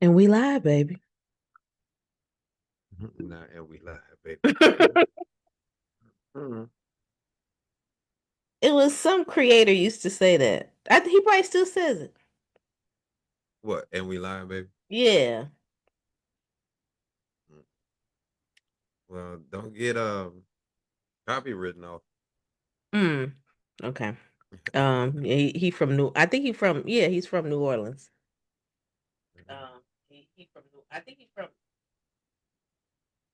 And we live, baby. Nah, and we live, baby. It Mhm. was some creator used to say that. I think he probably still says it. What? And we live, baby. Yeah. Mm. Well, don't get copywritten off. Mm. Okay. He from New. I think he from. Yeah, he's from New Orleans. Mhm. He from New. I think he from.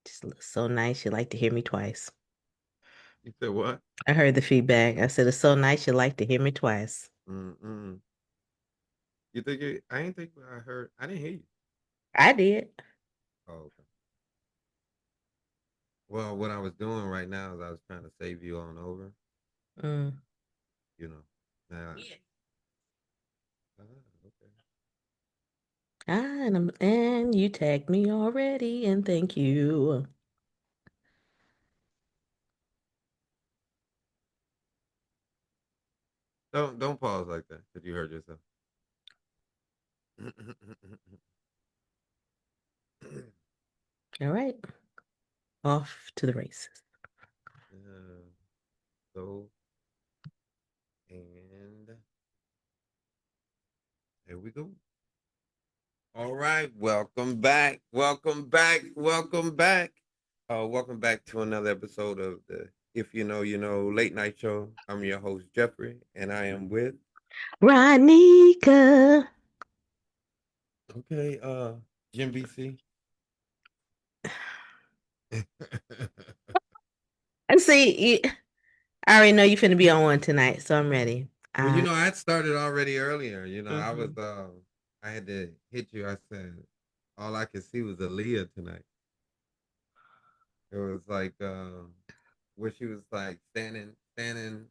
Just looks so nice. You like to hear me twice. You said what? I heard the feedback. I said it's so nice. You like to hear me twice. Mm-mm. You think it? I ain't think I heard. I didn't hear you. I did. Oh, okay. Well, what I was doing right now is I was trying to save you on over. Mm. You know. Now, Yeah. okay. And you tagged me already, and thank you. Don't pause like that because you heard yourself. All right, off to the races. Yeah. So and here we go. All right, welcome back. Welcome back. Welcome back. Welcome back to another episode of the If You Know, You Know late night show. I'm your host, Jeffrey, and I am with Ronika. okay, Jim BC. I see. I already know you finna be on one tonight, so I'm ready. Well, I had started already earlier. I was Mhm. I had to hit you. I said all I could see was Aaliyah tonight. It was like where she was like standing,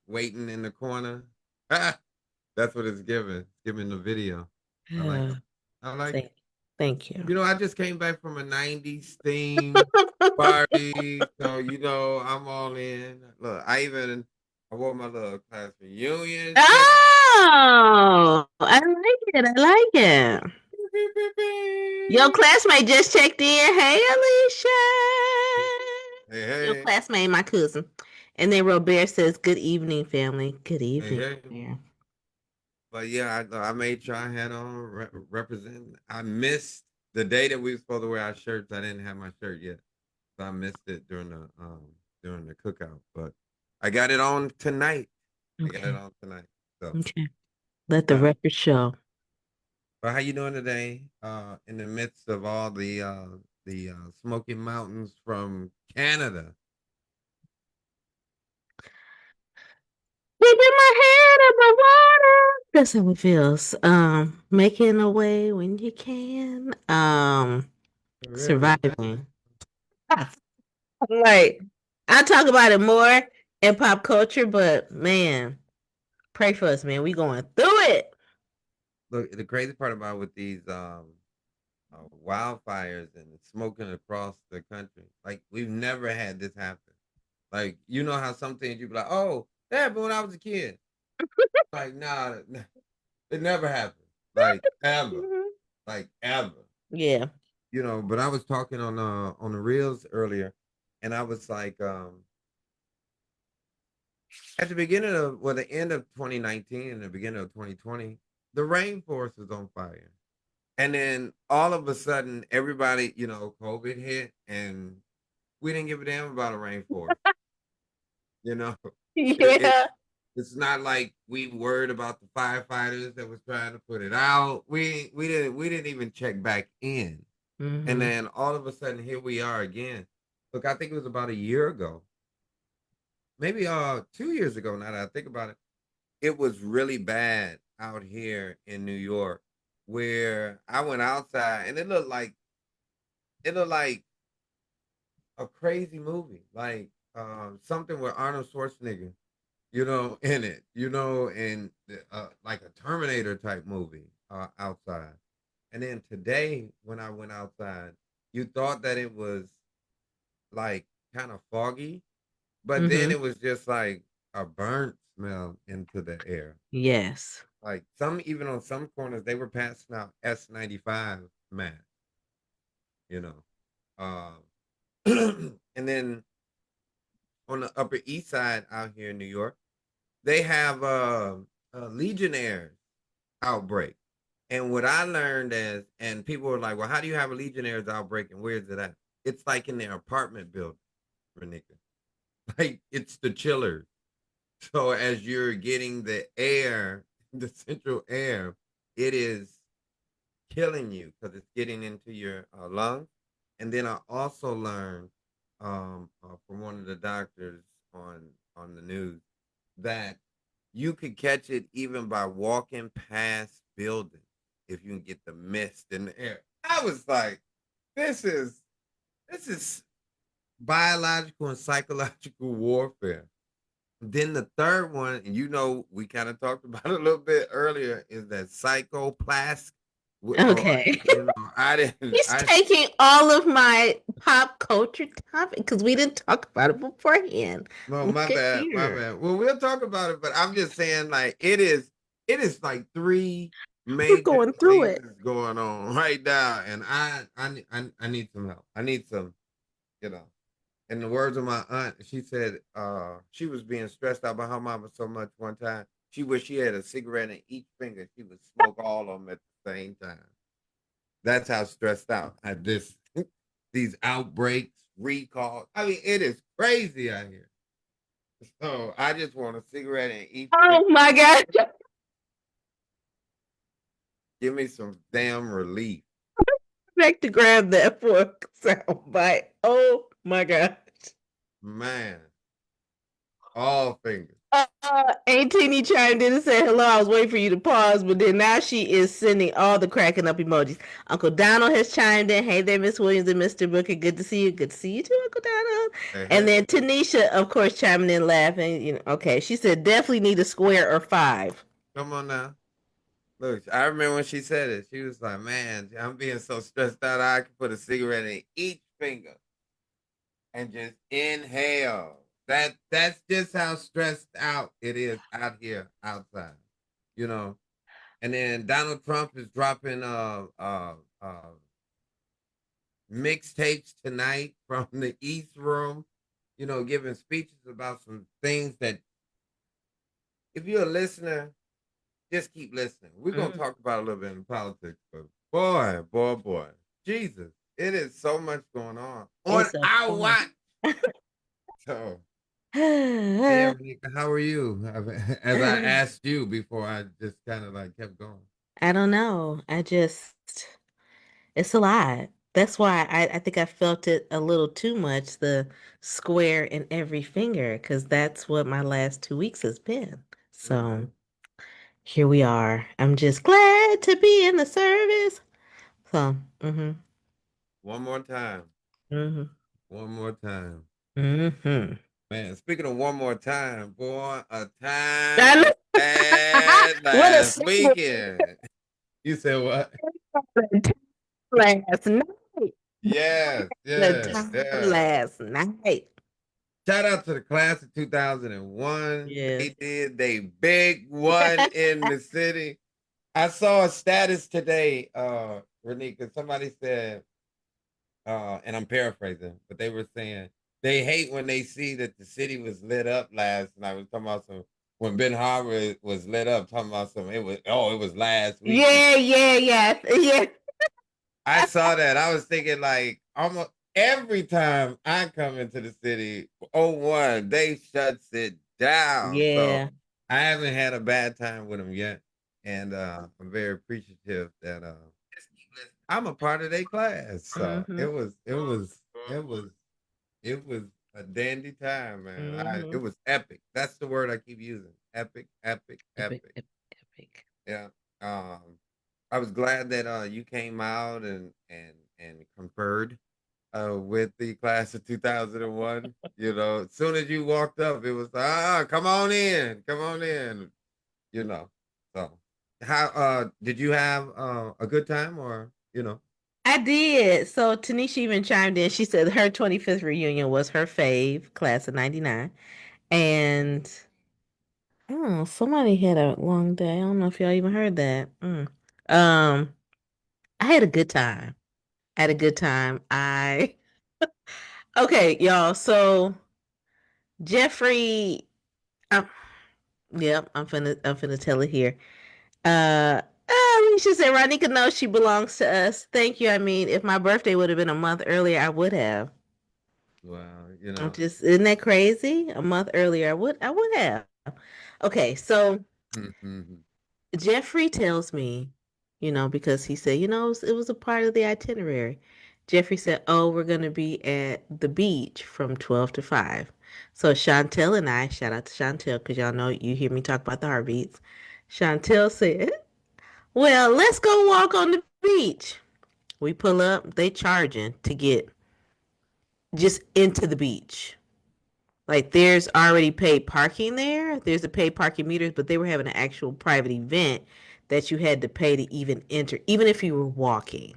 waiting in the corner. That's what it's giving. It's giving the video. I like Yeah, it. I like thank, it. thank you. I just came back from a 90s theme party. So, I'm all in. Look, I wore my little class reunion shirt. Oh, I like it. I like it. Your classmate just checked in. Hey, Alicia. Hey, Your hey. classmate, my cousin. And then Robert says, "Good evening, family. Good Hey, evening, hey. Robert." But yeah, I made sure I had on represent. I missed the day that we were supposed to wear our shirts. I didn't have my shirt yet. So I missed it during the cookout. But I got it on tonight. I got it Okay. on tonight. So Okay. Let the uh record show. but how you doing today? In the midst of all the Smoky Mountains from Canada. Keeping my head above water. That's how it feels. Making a way when you can. River Surviving. Like, I'll talk about it more in pop culture, but man, pray for us, man. We going through it. Look, the crazy part about with these wildfires and smoking across the country, like we've never had this happen. Like you know how some things you be like, oh, that happened when I was a kid. Like nah, it never happened. Like ever, Mhm. like ever. Yeah. But I was talking on the reels earlier, and I was like, at the beginning of the end of 2019 and the beginning of 2020, the rainforest was on fire. And then all of a sudden, everybody, COVID hit, and we didn't give a damn about a rainforest. You know, it, it Yeah. it's not like we worried about the firefighters that was trying to put it out. We didn't even check back in. And Hmm. then all of a sudden, here we are again. Look, I think it was about a year ago, maybe 2 years ago. Now that I think about it, it was really bad out here in New York, where I went outside and it looked like a crazy movie, like something with Arnold Schwarzenegger, in it, and like a Terminator type movie outside. And then today, when I went outside, you thought that it was like kind of foggy, but then Hmm. it was just like a burnt smell into the air. Yes. Like even on some corners, they were passing out S95 masks. you know. And then on the Upper East Side out here in New York, they have a Legionnaires outbreak. And what I learned is, and people were like, well, how do you have a Legionnaires outbreak and where is it at? It's like in their apartment building, Renika. Like it's the chillers. So as you're getting the air, the central air, it is killing you because it's getting into your lungs. And then I also learned from one of the doctors on the news that you could catch it even by walking past buildings if you can get the mist in the air. I was like, this is this is biological and psychological warfare. Then the third one, and we kind of talked about it a little bit earlier, is that psychoplast. Or Okay. I didn't. He's taking all of my pop culture topic because we didn't talk about it beforehand. Well, Look my at bad, my here. bad. Well, we'll talk about it, but I'm just saying, like, it is like three We're major going through it. diseases going on right now, and I need some help. I need some, you know. In the words of my aunt, she said she was being stressed out by her mama so much one time. She wished she had a cigarette in each finger. She would smoke all of them at the same time. That's how stressed out at this these outbreaks, recalls. I mean, it is crazy out here. So I just want a cigarette in each finger. Oh my God. Give me some damn relief. Back to grab that for a sound bite. Oh my God. Man, all fingers. Aunt Teeny chimed in and said, hello, I was waiting for you to pause, but then now she is sending all the cracking up emojis. Uncle Donald has chimed in. Hey there, Miss Williams and Mr. Booker. Good to see you. Good to see you too, Uncle Donald. Hey, And hey. then Tanisha, of course, chiming in laughing. Okay. She said, definitely need a square or five. Come on now. Look, I remember when she said it. She was like, "Man, I'm being so stressed out. I could put a cigarette in each finger and just inhale." That's just how stressed out it is out here outside, you know. And then Donald Trump is dropping mixtapes tonight from the East Room, giving speeches about some things that if you're a listener, just keep listening. We're gonna Mm, talk about a little bit in politics, but boy, boy, boy, Jesus, it is so much going on it's a our fun. watch. So, hey, Erica, how are you? As I asked you before, I just kind of like kept going. I don't know. It's a lot. That's why I think I felt it a little too much, the square in every finger, because that's what my last 2 weeks has been. Mm-hmm. So here we are. I'm just glad to be in the service. So, One more time. mm-hmm, One more time. mm-hmm. Man, speaking of one more time, boy, a time I we know. had What a last segue. weekend. You said what? Last night. Yes, The yes, time yes. last night. Shout out to the class of 2001. Yes. They did they big one in the city. I saw a status today, Renika. Somebody said, and I'm paraphrasing, but they were saying they hate when they see that the city was lit up last night. I was talking about some when Ben Harbor was lit up, talking about some it was last weekend. Yeah, yeah, yeah, yeah. I saw that. I was thinking like almost every time I come into the city, oh one, they shuts it down. So Yeah. I haven't had a bad time with them yet. And I'm very appreciative that I'm a part of their class. So Mm-hmm. it was a dandy time, man. It Mm-hmm. was epic. That's the word I keep using. Epic, epic, Epic, epic. epic, epic. Yeah. I was glad that you came out and conferred with the class of 2001. As soon as you walked up, it was like, come on in, come on in. You know. So, how did you have a good time or I did. So Tanisha even chimed in. She said her 25th reunion was her fave, class of 99. And oh, somebody had a long day. I don't know if y'all even heard that. I had a good time. I had a good time. I okay, y'all. So Jeffrey, um, yep, I'm finna tell it here. Alicia said Ronika knows she belongs to us. Thank you. I mean, if my birthday would have been a month earlier, I would have. Wow, I'm just, isn't that crazy? A month earlier, I would have. Okay, so Jeffrey tells me, because he said, it was a part of the itinerary. Jeffrey said, "Oh, we're gonna be at the beach from 12 to 5." So Chantel and I, shout out to Chantel, because y'all know you hear me talk about the heartbeats. Chantel said, "Well, let's go walk on the beach." We pull up, they charging to get just into the beach. Like there's already paid parking there. There's a paid parking meters, but they were having an actual private event that you had to pay to even enter, even if you were walking.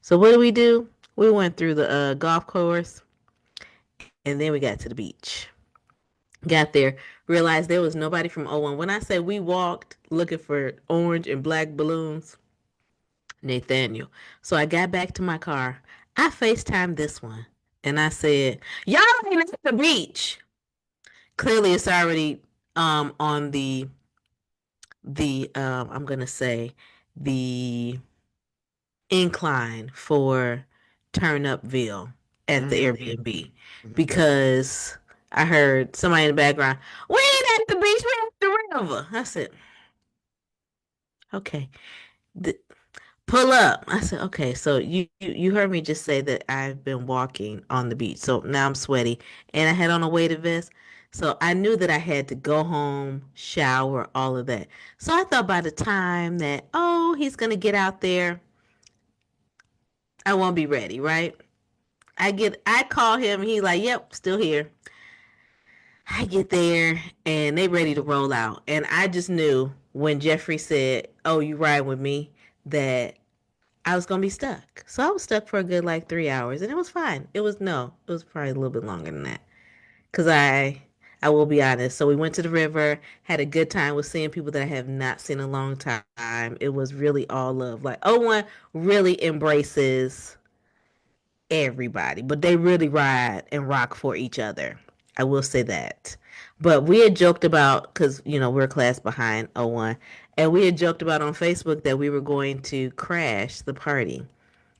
So what do we do? We went through the golf course and then we got to the beach. Got there, realized there was nobody from O1. When I say we walked looking for orange and black balloons, Nathaniel. So I got back to my car. I FaceTimed this one and I said, "Y'all ain't at the beach." Clearly it's already on the I'm gonna say the incline for Turn Upville at the mm-hmm. Airbnb because I heard somebody in the background, "We ain't at the beach, we at the river." I said, "Okay." Th- Pull up. I said, "Okay, so you heard me just say that I've been walking on the beach. So now I'm sweaty and I had on a weighted vest. So I knew that I had to go home, shower, all of that. So I thought by the time that, oh, he's gonna get out there, I won't be ready, right? I call him, he like, "Yep, still here." I get there and they ready to roll out. And I just knew when Jeffrey said, "Oh, you ride with me," that I was gonna be stuck. So I was stuck for a good like 3 hours, and it was fine. It was probably a little bit longer than that. Cause I will be honest. So we went to the river, had a good time with seeing people that I have not seen in a long time. It was really all love. Like O1 really embraces everybody, but they really ride and rock for each other. I will say that. But we had joked about because we're a class behind O1, and we had joked about on Facebook that we were going to crash the party.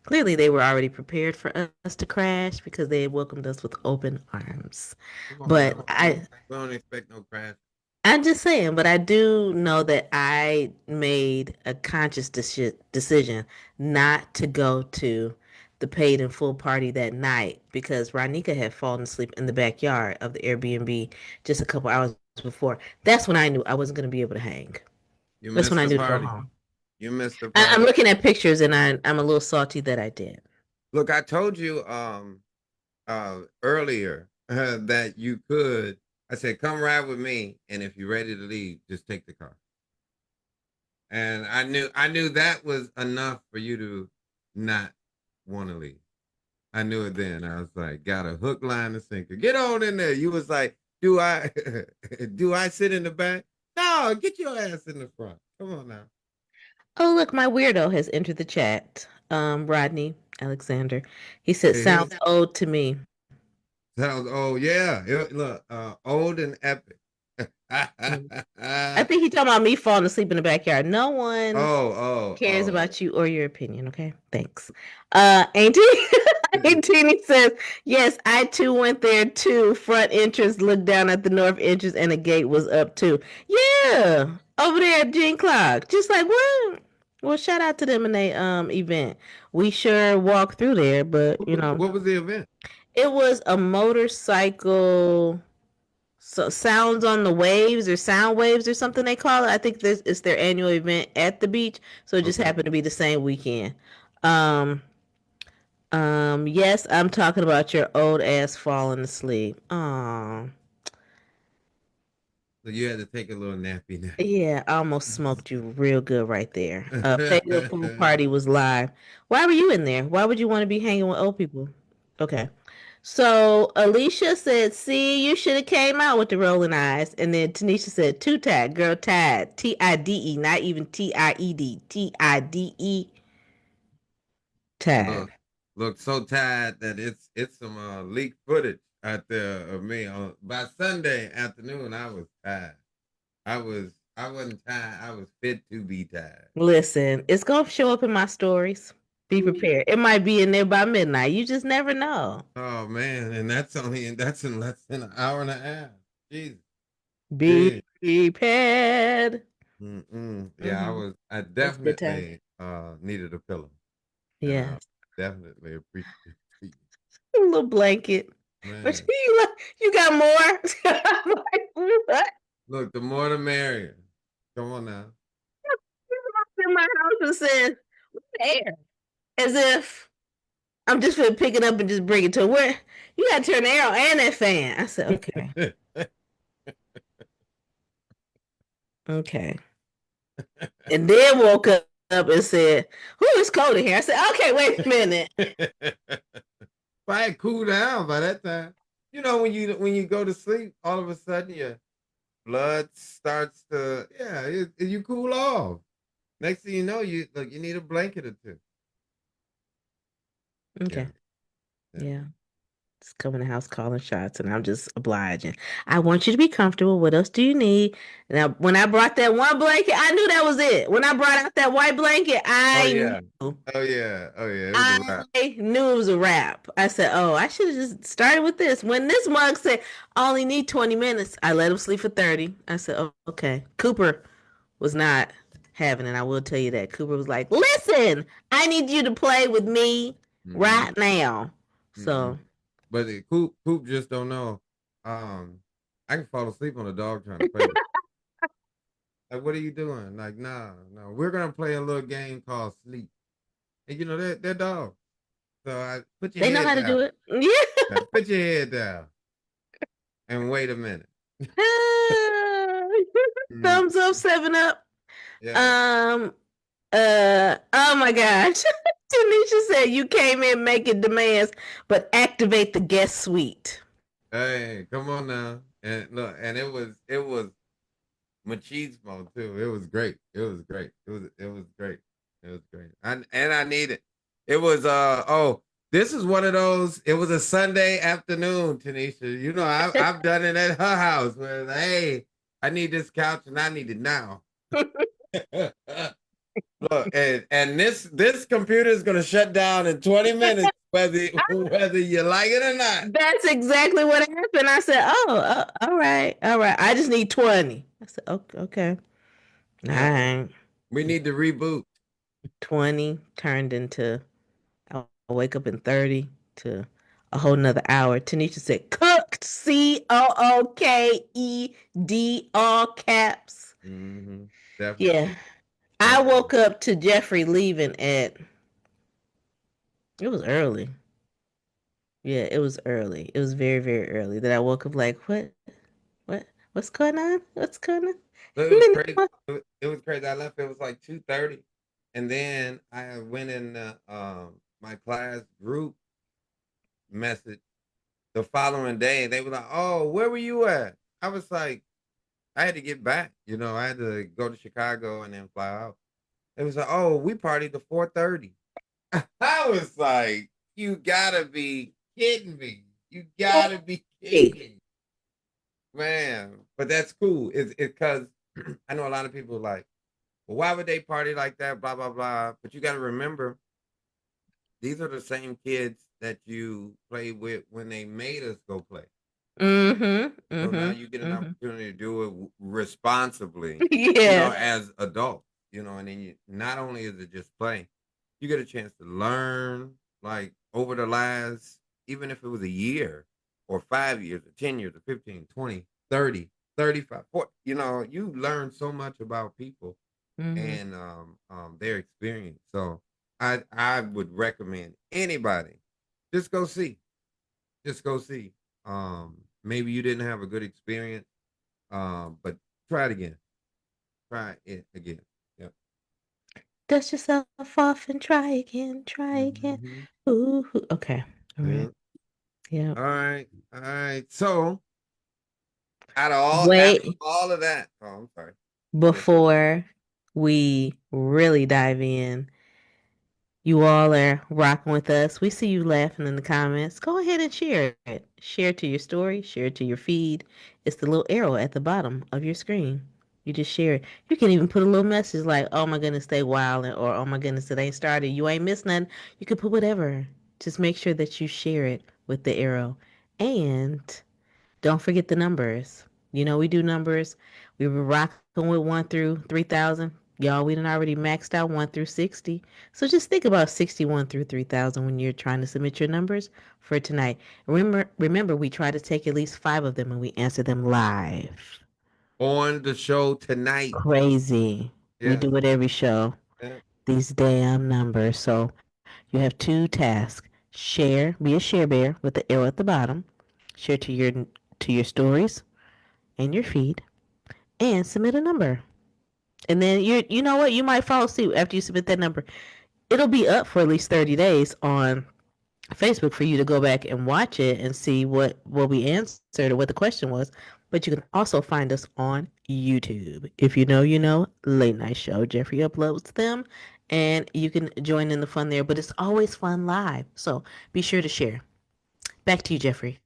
Clearly, they were already prepared for us to crash because they had welcomed us with open arms. Come on But now, I, we don't expect no crash. I'm just saying, but I do know that I made a conscious decision not to go to the paid in full party that night because Ronika had fallen asleep in the backyard of the Airbnb just a couple hours before. That's when I knew I wasn't going to be able to hang. You That's when missed I the knew to go party. home. You missed the I'm party. looking at pictures and I'm a little salty that I did. Look, I told you earlier that you could. I said, "Come ride with me, and if you're ready to leave, just take the car." And I knew that was enough for you to not want to leave. I knew it then. I was like, got a hook, line, and sinker. Get on in there. You was like, do I do I sit in the back? No, get your ass in the front. Come on now. Oh, look, my weirdo has entered the chat. Rodney Alexander. He said, Hey, hey. "Sounds old to me." Sounds oh yeah. Look, old and epic. Mm. I think he talking about me falling asleep in the backyard. No one cares Oh. about you or your opinion. Okay, thanks. Auntie, Auntie says, "Yes, I too went there too. Front entrance, looked down at the north entrance, and the gate was up too. Yeah, over there at Gene Clock. Just like what? Well, shout out to them in they event. We sure walked through there, but What was the event? it was a motorcycle." So sounds on the waves or sound waves or something they call it. I think this is their annual event at the beach. So it just Okay. happened to be the same weekend. Um, yes, I'm talking about your old ass falling asleep. Oh, So you had to take a little nappy nap. yeah, I almost smoked you real good right there. Fatal Food Party was live. Why were you in there? Why would you want to be hanging with old people? Okay. So Alicia said, "See, you should have came out with the rolling eyes." And then Tanisha said, "Too tied, girl, tied. Tide, not even Tied. Tide, tied." Look, look so tired that it's some leaked footage out there of me. By Sunday afternoon, I was tired. I wasn't tired. I was fit to be tired. Listen, it's gonna show up in my stories. Be prepared. It might be in there by midnight. You just never know. Oh man, and that's in less than an hour and a half. Jesus, Be jeez. prepared. Yeah, Hmm. I It's good time. definitely needed a pillow, and I Yes. definitely appreciate you, A little blanket. But man. you got more? I'm like, what? Look, the more the merrier. Come on now. In my house and says, air. As if I'm just gonna pick it up and just bring it to where you gotta turn the air on and that fan. I said, okay, okay. And then woke up and said, who is cold in here? I said, okay, wait a minute. Probably cool down by that time. You know, when you go to sleep, all of a sudden your blood starts to you cool off. Next thing you know, you need a blanket or two. Yeah, Okay. yeah. Yeah. Just come in the house calling shots and I'm just obliging. I want you to be comfortable. What else do you need? Now, when I brought that one blanket, I knew that was it. When I brought out that white blanket, Oh I yeah. knew. Oh yeah. Oh yeah. It was a wrap. I knew it was a wrap. I said, oh, I should have just started with this. When this mug said, I only need 20 minutes, I let him sleep for 30. I said, oh, okay. Cooper was not having it. I will tell you that. Cooper was like, listen, I need you to play with me Mm-hmm. right now. Mm-hmm. So But Coop just don't know. Um, I can fall asleep on a dog trying to play with. Like, what are you doing? Like, nah, no. We're gonna play a little game called Sleep. And you know they're dogs. So I put your they know head how to down. do it. Yeah. Now, put your head down and wait a minute. Mm, Thumbs up, 7 up. yeah. Um, oh my gosh. Tanisha said you came in making demands, but activate the guest suite. Hey, come on now. And look, and it was machismo too. It was great. It was great. It was great. It was great. I need it. It was this is one of those. It was a Sunday afternoon, Tanisha. You know, I've done it at her house where hey, I need this couch and I need it now. Look, and this computer is gonna shut down in 20 minutes, whether you like it or not. That's exactly what happened. I said, "Oh, all right, all right. I just need 20." I said, "Okay, okay, all Yeah, right." we need to reboot. 20 turned into I'll wake up in 30 to a whole nother hour. Tanisha said, "Cooked, COOKED, all caps." Mm-hmm. Definitely, Yeah, I definitely. woke up to Jeffrey leaving at. It was early. Yeah, it was early. It was very, very early that I woke up like, what, what's going on? What's going on? So it was crazy. It was crazy. I left. It was like 2:30, and then I went in my class group message the following day. They were like, "Oh, where were you at?" I was like, "I had to get back. You know, I had to go to Chicago and then fly out." It was like, "Oh, we partied to 4:30." I was like, "You gotta be kidding me! You gotta be kidding Hey. me, man!" But that's cool. It's because I know a lot of people like. Well, why would they party like that? Blah blah blah. But you got to remember, these are the same kids that you played with when they made us go play. Mm-hmm. So now Mm-hmm. you get an Mm-hmm. opportunity to do it responsibly, Yeah. as adults, and then not only is it just play, you get a chance to learn, like over the last, even if it was a year or 5 years or 10 years or 15, 20, 30, 35, 40, you learn so much about people Mm-hmm. and their experience. So I would recommend anybody just go see, just go see. Maybe you didn't have a good experience, but try it again. Try it again. Yep. Dust yourself off and try again. Try again. Mm-hmm. Ooh. Okay. All right. Yep. Yeah. All right. All right. So after Wait, all of that, oh, I'm sorry. Go ahead. before we really dive in, You all are rocking with us. We see you laughing in the comments. Go ahead and share it. Share it to your story, share it to your feed. It's the little arrow at the bottom of your screen. You just share it. You can even put a little message like, oh my goodness, stay wild, or oh my goodness, it ain't started. You ain't missed nothing. You can put whatever. Just make sure that you share it with the arrow. And don't forget the numbers. You know, we do numbers. We were rocking with 1 through 3,000. Y'all, we done already maxed out 1 through 60. So just think about 61 through 3,000 when you're trying to submit your numbers for tonight. Remember, we try to take at least 5 of them and we answer them live. On the show tonight. Crazy. We Yes. do it every show. Yeah. These damn numbers. So you have 2 tasks. Share, be a share bear with the arrow at the bottom. Share to your stories and your feed and submit a number. And then you know what? You might fall asleep after you submit that number. It'll be up for at least 30 days on Facebook for you to go back and watch it and see what we answered or what the question was. But you can also find us on YouTube. If you know, you know, late night show. Jeffrey uploads them and you can join in the fun there. But it's always fun live. So be sure to share. Back to you, Jeffrey.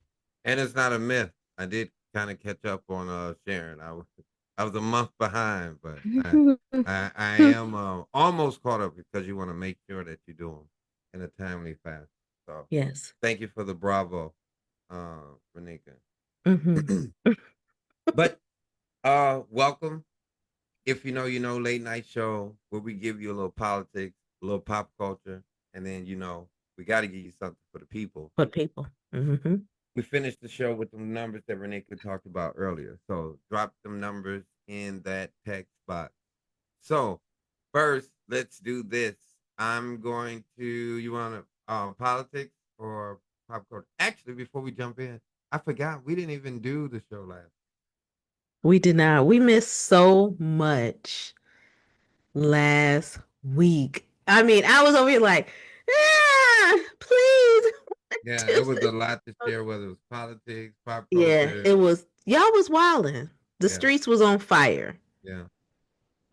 And it's not a myth. I did kind of catch up on Sharon. I was a month behind, but I am almost caught up because you want to make sure that you do them in a timely fashion. So Yes. thank you for the bravo, Renika. Mm-hmm. But welcome. If you know, you know, late night show where we give you a little politics, a little pop culture, and then you know we got to give you something for the people. For people. Mm-hmm. We finished the show with the numbers that Renika talked about earlier. So drop them numbers in that text box. So first, let's do this. I'm going to. You want to politics or pop culture? Actually, before we jump in, I forgot we didn't even do the show last. We did not. We missed so much last week. I mean, I was over here like, please. Yeah, it was Tuesday. a lot to share. Whether it was politics, pop Yeah, culture. it was. Y'all was wilding. The Yeah, streets was on fire. yeah.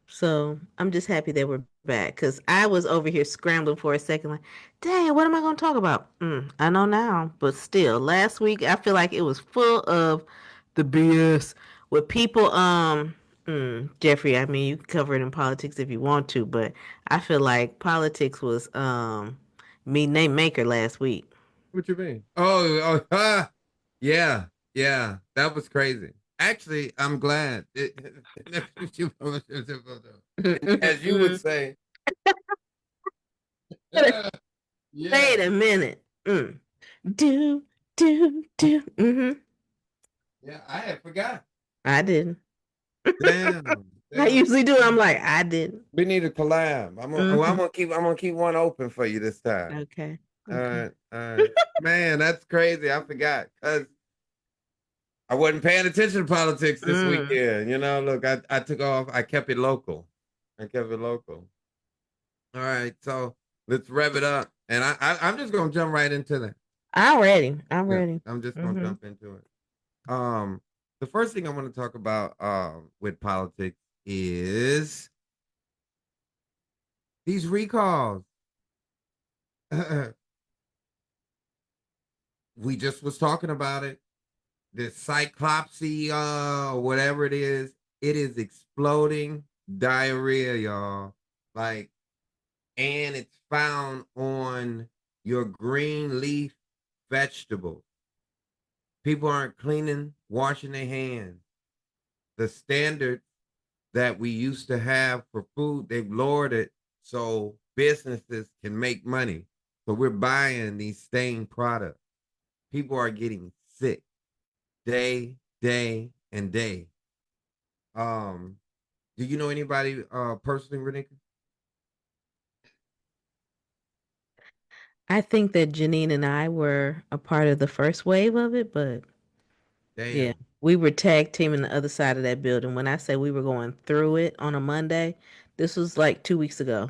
So I'm just happy that we're back because I was over here scrambling for a second, like, dang, what am I going to talk about? I know now, but still, last week I feel like it was full of the BS with people. Jeffrey, I mean, you can cover it in politics if you want to, but I feel like politics was me name maker last week. What you mean? Yeah, yeah. That was crazy. Actually, I'm glad. As you would say, Wait yeah, a minute. Do do. yeah. I had forgot. I didn't. Damn, I damn. usually do. I'm like, I didn't. We need a collab. Hmm. I'm gonna keep one open for you this time. Okay. All Okay. right, all right. Man, that's crazy. I forgot because I wasn't paying attention to politics this Mm. weekend. You know, look, I took off. I kept it local. I kept it local. All right, so let's rev it up, and I'm just gonna jump right into that. I'm ready. I'm Yeah, ready. I'm just gonna Hmm. jump into it. Um, the first thing I want to talk about with politics is these recalls. We just was talking about it. This cyclopsy, whatever it is exploding diarrhea, y'all. Like, and it's found on your green leaf vegetables. People aren't cleaning, washing their hands. The standards that we used to have for food, they've lowered it so businesses can make money. So we're buying these stained products. People are getting sick day, and day. Um, do you know anybody personally, Renika? I think that Janine and I were a part of the first wave of it, but yeah, Damn. we were tag teaming the other side of that building. When I say we were going through it on a Monday, this was like 2 weeks ago.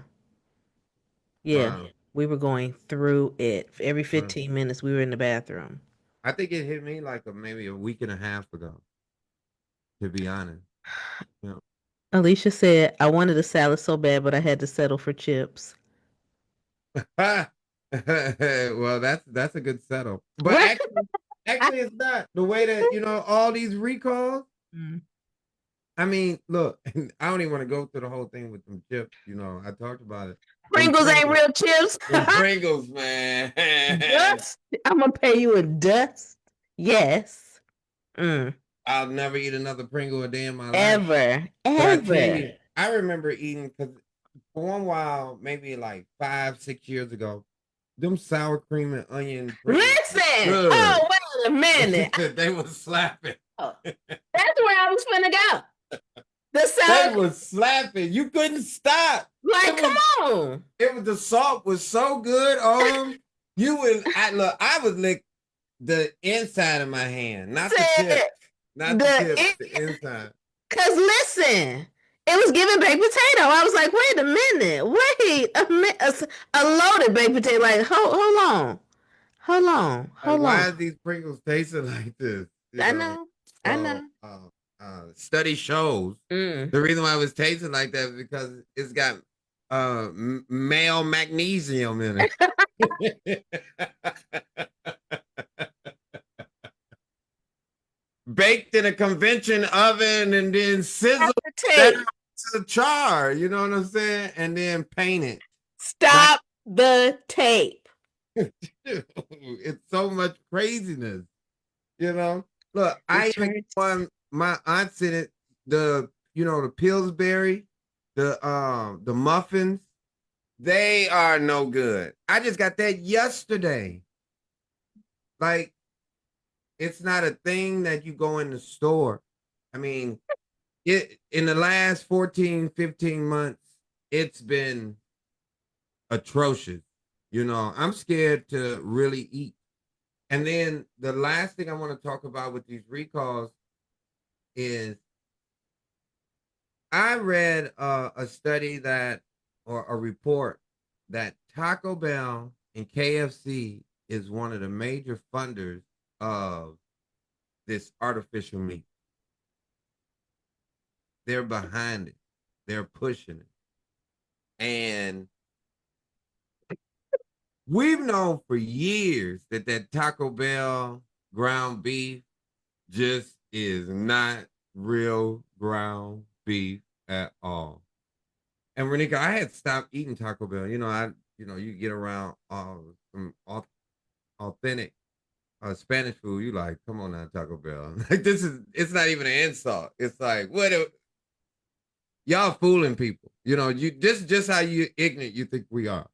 Yeah, Wow. we were going through it. Every Wow. 15 minutes, we were in the bathroom. I think it hit me like maybe a week and a half ago, to be honest. You Alicia said, I wanted a salad so bad, but I had to settle for chips. Well, that's a good setup. But Right? actually, it's not the way that all these recalls. Mm. I mean, look, I don't even want to go through the whole thing with them chips. I talked about it. Them Pringles ain't Pringles, real chips. them Pringles, man. Dust. I'm gonna pay you in dust. Yes. Mm. I'll never eat another Pringle a day in my life. Ever. But I tell Ever. you, I remember eating because for one while, maybe like 5, 6 years ago, them sour cream and onion Pringles were Listen. good. Oh, wait a minute. They were slapping. Oh, that's where I was finna go. The They sour, were slapping. You couldn't stop. It like, come was on. it was the salt was so good on 'em. I would lick the inside of my hand, not the Said tip. Not the the tip, it, the inside. cause listen, it was giving baked potato. I was like, wait a minute, wait a minute, a loaded baked potato. Like, hold on, hold on, Like, hold why on. is these Pringles tasting like this? I know, I So know. study shows Mm. the reason why it was tasting like that is because it's got male magnesium in it. Baked in a convention oven and then Stop sizzled the down tape. to the char, you know what I'm saying? And then painted. Not Stop the tape. it's so much craziness, you know. Look, I even Return. one my aunt said it, the Pillsbury, the muffins, they are no good. I just got that yesterday. Like, it's not a thing that you go in the store. I mean, it in the last 14, 15 months, it's been atrocious. I'm scared to really eat. And then the last thing I want to talk about with these recalls is I read a study or a report that Taco Bell and KFC is one of the major funders of this artificial meat. They're behind it. They're pushing it. And we've known for years that Taco Bell ground beef just is not real ground beef at all. And Renika, I had stopped eating Taco Bell. You get around some authentic Spanish food. You like, come on now, Taco Bell. Like it's not even an insult. It's like, y'all fooling people. This is just how you ignorant you think we are.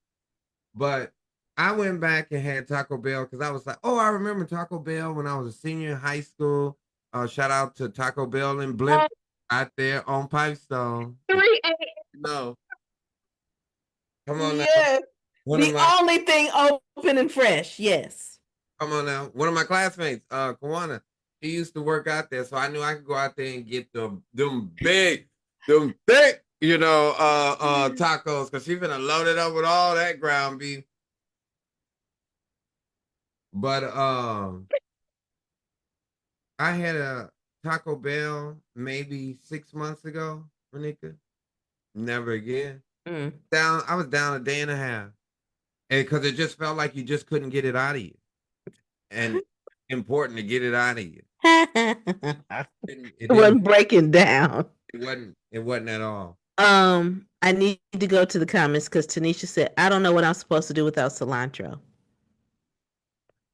But I went back and had Taco Bell because I was like, oh, I remember Taco Bell when I was a senior in high school. Shout out to Taco Bell and Blimp out there on Pipestone. If 3 you know, come on now. Yes. One of The my only thing open and fresh. Yes. Come on now. One of my classmates, Kawana, he used to work out there, so I knew I could go out there and get them big, them thick, tacos, because she's gonna load it up with all that ground beef. But I had a Taco Bell maybe 6 months ago, Renika. Never again. Mm. I was down a day and a half. And because it just felt like you just couldn't get it out of you. And important to get it out of you. It It didn't wasn't breaking down. it wasn't at all. I need to go to the comments because Tanisha said, I don't know what I'm supposed to do without cilantro.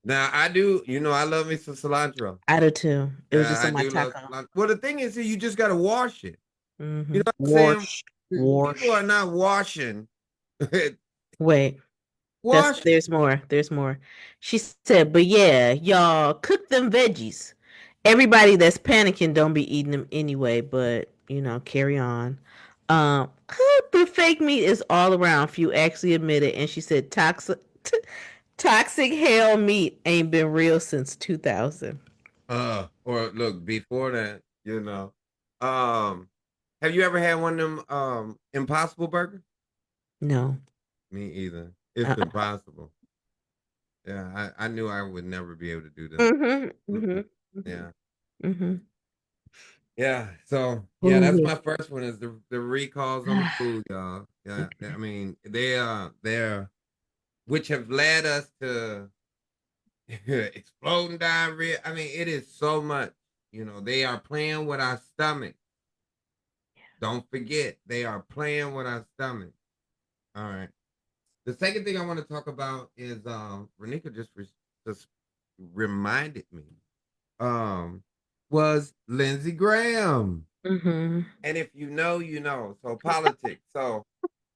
Now I do, I love me some cilantro. I do too. It was Yeah, just I on my do love taco. cilantro. Well, the thing is, you just gotta wash it. You Mm-hmm. know what I'm saying? Wash, People are wash. not washing. Wait, Wash. there's more. There's more. She said, but yeah, y'all cook them veggies. Everybody that's panicking don't be eating them anyway, but carry on. The fake meat is all around. Few actually admit it, and she said toxic hell meat ain't been real since 2000. Or look, before that, Um, have you ever had one of them impossible burgers? No. Me either. It's Uh-uh. impossible. Yeah, I knew I would never be able to do that. Mm-hmm. Mm-hmm. Mm-mm. Yeah. Mm-hmm. Yeah. So yeah, Oh that's yeah. my first one is the recalls on the food, y'all. Yeah. I mean, they're which have led us to exploding diarrhea. I mean, it is so much. They are playing with our stomach. Don't forget, they are playing with our stomach. All right. The second thing I want to talk about is Renika just reminded me um was Lindsey Graham. Mm-hmm. And if you know, you know. So politics. So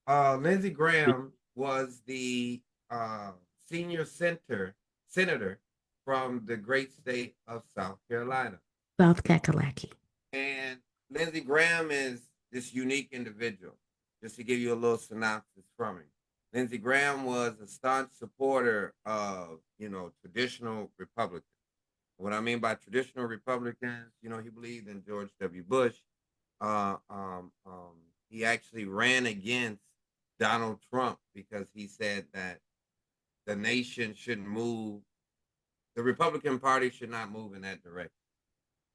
Lindsey Graham was the uh, senior senator from the great state of South Carolina. South Kakalaki. And Lindsey Graham is this unique individual. Just to give you a little synopsis from him. Lindsey Graham was a staunch supporter of, traditional Republicans. What I mean by traditional Republicans, he believed in George W. Bush. Uh, um, um, he actually ran against Donald Trump because he said that the nation shouldn't move, the Republican Party should not move in that direction.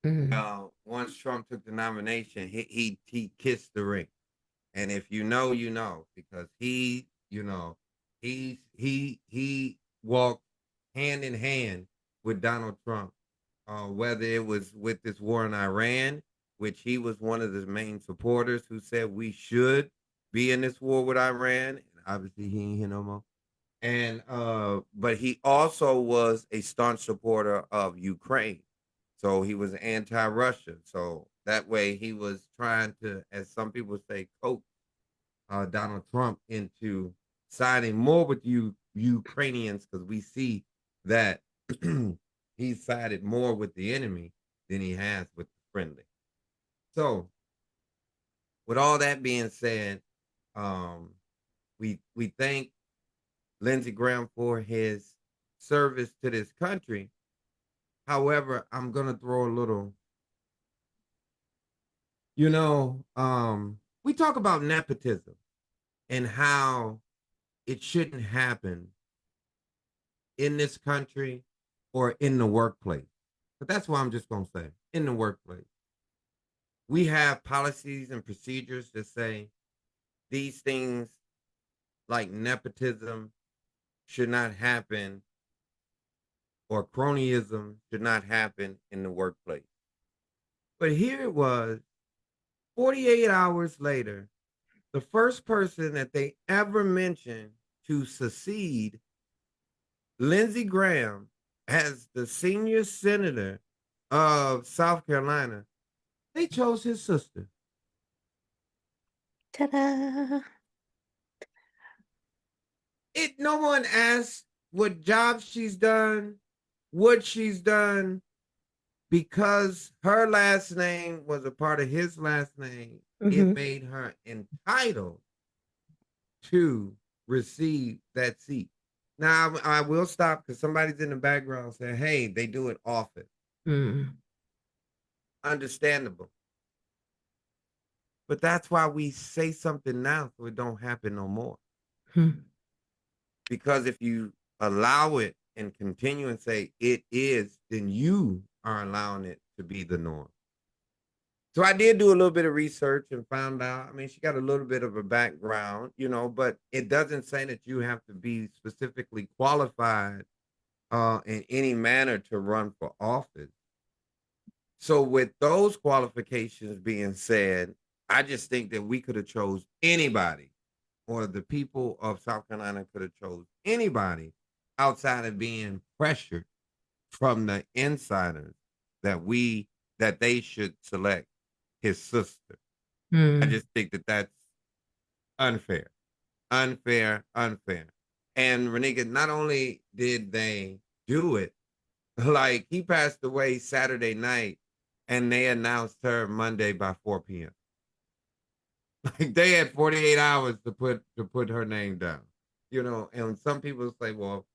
Mm. Once Trump took the nomination, he kissed the ring, and if you know, you know, because he walked hand in hand with Donald Trump, whether it was with this war in Iran, which he was one of the main supporters who said we should be in this war with Iran, and obviously he ain't here no more. And but he also was a staunch supporter of Ukraine. So he was anti-Russia. So that way he was trying to, as some people say, coax Donald Trump into siding more with you Ukrainians because we see that he sided more with the enemy than he has with the friendly. So with all that being said, um, we thank Lindsey Graham for his service to this country. However, I'm gonna throw a little, we talk about nepotism and how it shouldn't happen in this country or in the workplace. But that's why I'm just gonna say in the workplace. We have policies and procedures that say these things like nepotism should not happen or cronyism should not happen in the workplace. But here it was 48 hours later, the first person that they ever mentioned to succeed Lindsey Graham as the senior senator of South Carolina, they chose his sister. Ta-da! No one asked what job she's done, what she's done, because her last name was a part of his last name. It Mm-hmm. made her entitled to receive that seat. Now I will stop because somebody's in the background saying, "Hey, they do it often." Mm. Understandable, but that's why we say something now so it don't happen no more. Mm. Because if you allow it and continue and say it is, then you are allowing it to be the norm. So I did do a little bit of research and found out. I mean, she got a little bit of a background, but it doesn't say that you have to be specifically qualified in any manner to run for office. So with those qualifications being said, I just think that we could have chose anybody, or the people of South Carolina could have chose anybody outside of being pressured from the insiders that they should select his sister. I Mm. just think that that's unfair, unfair, unfair. And Renika, not only did they do it, like he passed away Saturday night, and they announced her Monday by 4 p.m. Like they had 48 hours to put her name down. And some people say, well,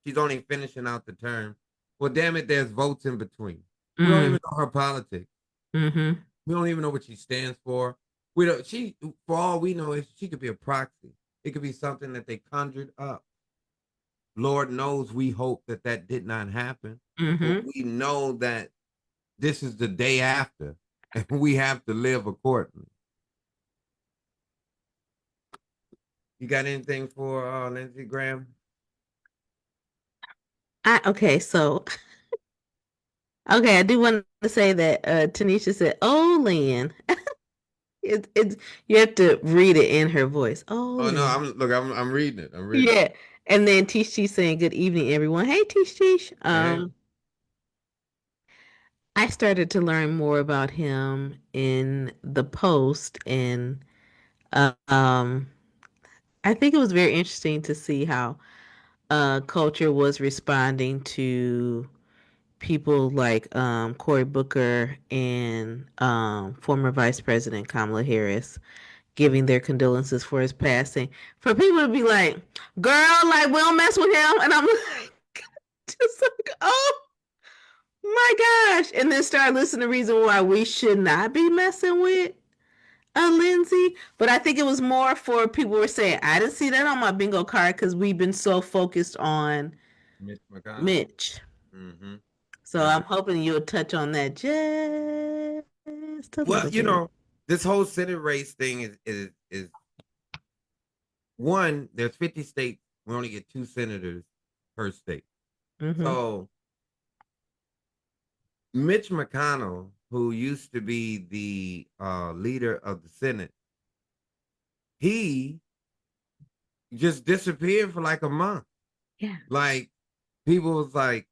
she's only finishing out the term. Well, damn it, there's votes in between. We don't Mm. even know her politics. Mm-hmm. We don't even know what she stands for. We don't. She, for all we know, she could be a proxy. It could be something that they conjured up. Lord knows, we hope that that did not happen, but Mm-hmm. we know that this is the day after, and we have to live accordingly. You got anything for Lindsey Graham? Okay, so okay, I do want to say that Tanisha said, "Oh, Lynn." It's you have to read it in her voice. Oh, Oh no, Lynn. I'm reading it. I'm reading it. Yeah. And then Tish Tish saying, "Good evening, everyone." Hey, Tish Tish. Hey, I started to learn more about him in the post, and uh, um, I think it was very interesting to see how culture was responding to people like Cory Booker and former Vice President Kamala Harris giving their condolences for his passing. For people to be like, "Girl, like we don't mess with him," and I'm like, just like, "Oh my gosh!" And then start listening to reason why we should not be messing with Lindsay. But I think it was more for people who were saying, "I didn't see that on my bingo card because we've been so focused on Mitch McConnell. Mitch." Mm-hmm. So Yeah. I'm hoping you'll touch on that just a Well, little bit. this whole Senate race thing is one. There's 50 states. We only get 2 senators per state. Mm-hmm. So Mitch McConnell, who used to be the leader of the Senate, he just disappeared for like a month. Yeah. Like people was like,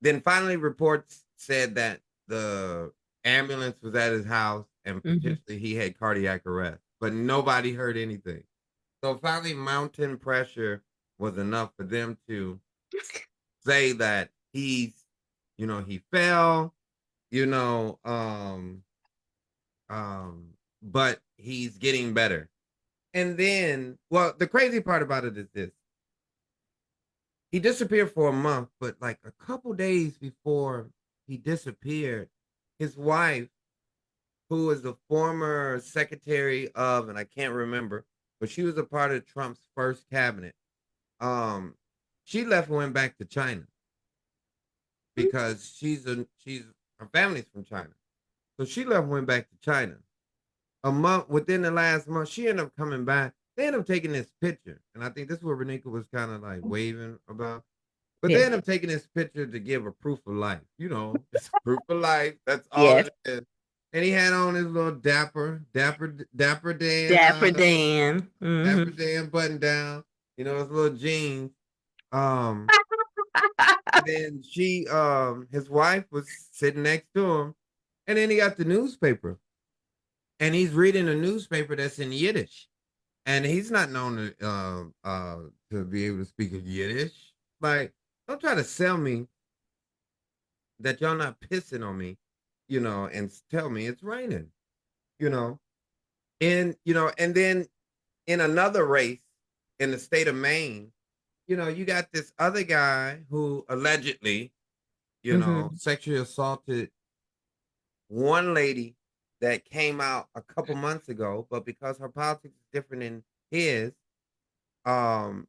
then finally reports said that the ambulance was at his house and Mm-hmm. potentially he had cardiac arrest, but nobody heard anything. So finally, mountain pressure was enough for them to say that he fell, you know, but he's getting better. And then, well, the crazy part about it is this: he disappeared for a month, but like a couple days before he disappeared, his wife, who is the former secretary of, and I can't remember, but she was a part of Trump's first cabinet. Um, she left and went back to China because she's her family's from China. So she left and went back to China. A month within the last month, she ended up coming back. They ended up taking this picture, and I think this is where Renika was kind of like waving about. But they Yeah. ended up taking this picture to give a proof of life. It's proof of life. That's all Yes. it is. And he had on his little Dapper Dan. Dapper Mm-hmm. Dan button down. His little jeans. Um, and then his wife was sitting next to him, and then he got the newspaper, and he's reading a newspaper that's in Yiddish, and he's not known to be able to speak Yiddish. Like, don't try to sell me that y'all not pissing on me, and tell me it's raining, you know. And then in another race in the state of Maine, you got this other guy who allegedly, Mm-hmm. sexually assaulted one lady that came out a couple months ago, but because her politics is different than his,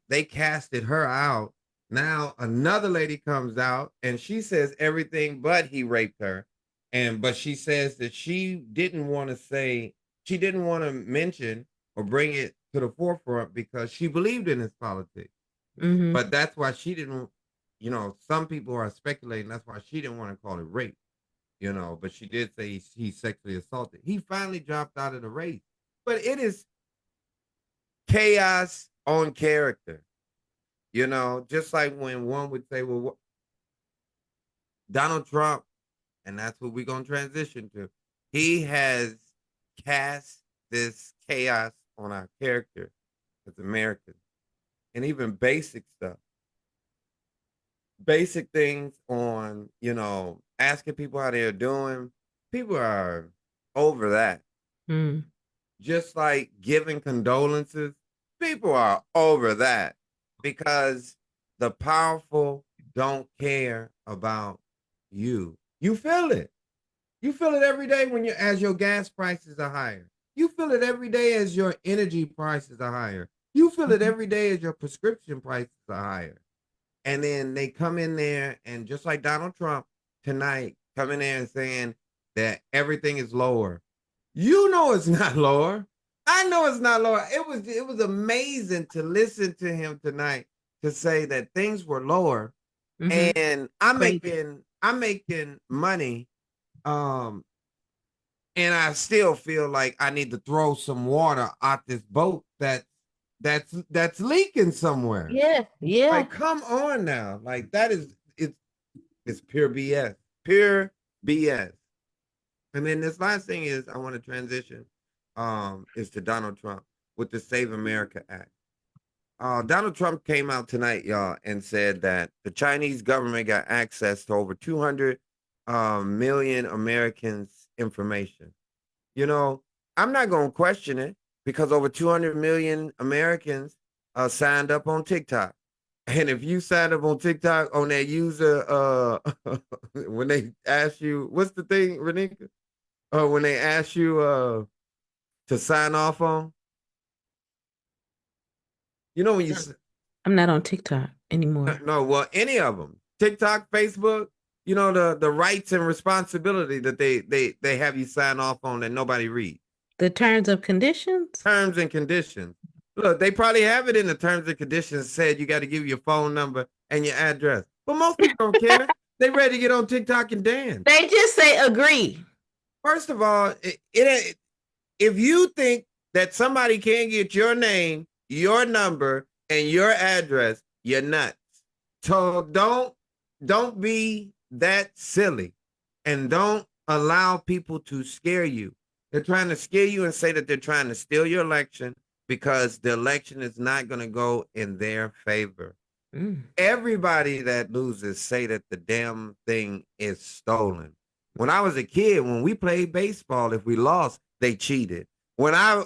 they casted her out. Now another lady comes out and she says everything but he raped her. But she says that she didn't want to mention or bring it to the forefront because she believed in his politics. Mm-hmm. But that's why she didn't, some people are speculating that's why she didn't want to call it rape, but she did say he sexually assaulted. He finally dropped out of the race. But it is chaos on character. Just like when one would say, well, Donald Trump, and that's what we're going to transition to, he has cast this chaos on our character as Americans. And even basic stuff, basic things on, asking people how they're doing. People are over that. Mm-hmm. Just like giving condolences, people are over that because the powerful don't care about you. You feel it. You feel it every day as your gas prices are higher. You feel it every day as your energy prices are higher. You feel it every day as your prescription prices are higher. And then they come in there and just like Donald Trump tonight, come in there and saying that everything is lower. You know it's not lower. I know it's not lower. It was amazing to listen to him tonight to say that things were lower Mm-hmm. and I'm Crazy. making I'm making money, um, and I still feel like I need to throw some water out this boat that's leaking somewhere. Yeah, yeah. Like, come on now, like that is it's pure BS, pure BS. And then this last thing is I want to transition, is to Donald Trump with the Save America Act. Donald Trump came out tonight, y'all, and said that the Chinese government got access to over 200 million Americans' information. You know, I'm not going to question it because over 200 million Americans signed up on TikTok. And if you signed up on TikTok on that user, when they ask you, what's the thing, Renika? When they ask you to sign off on, you know, when you I'm not on TikTok anymore. no, well, any of them, TikTok, Facebook, you know, the rights and responsibility that they have you sign off on that nobody reads. The terms of conditions? Terms and conditions. Look, they probably have it in the terms and conditions said you got to give your phone number and your address. But most people don't care. They ready to get on TikTok and dance. They just say agree. First of all, if you think that somebody can get your name, your number, and your address, you're nuts. So don't be that silly, and don't allow people to scare you. They're trying to scare you and say that they're trying to steal your election because the election is not going to go in their favor. Mm. Everybody that loses say that the damn thing is stolen. When I was a kid, when we played baseball, if we lost, they cheated. When I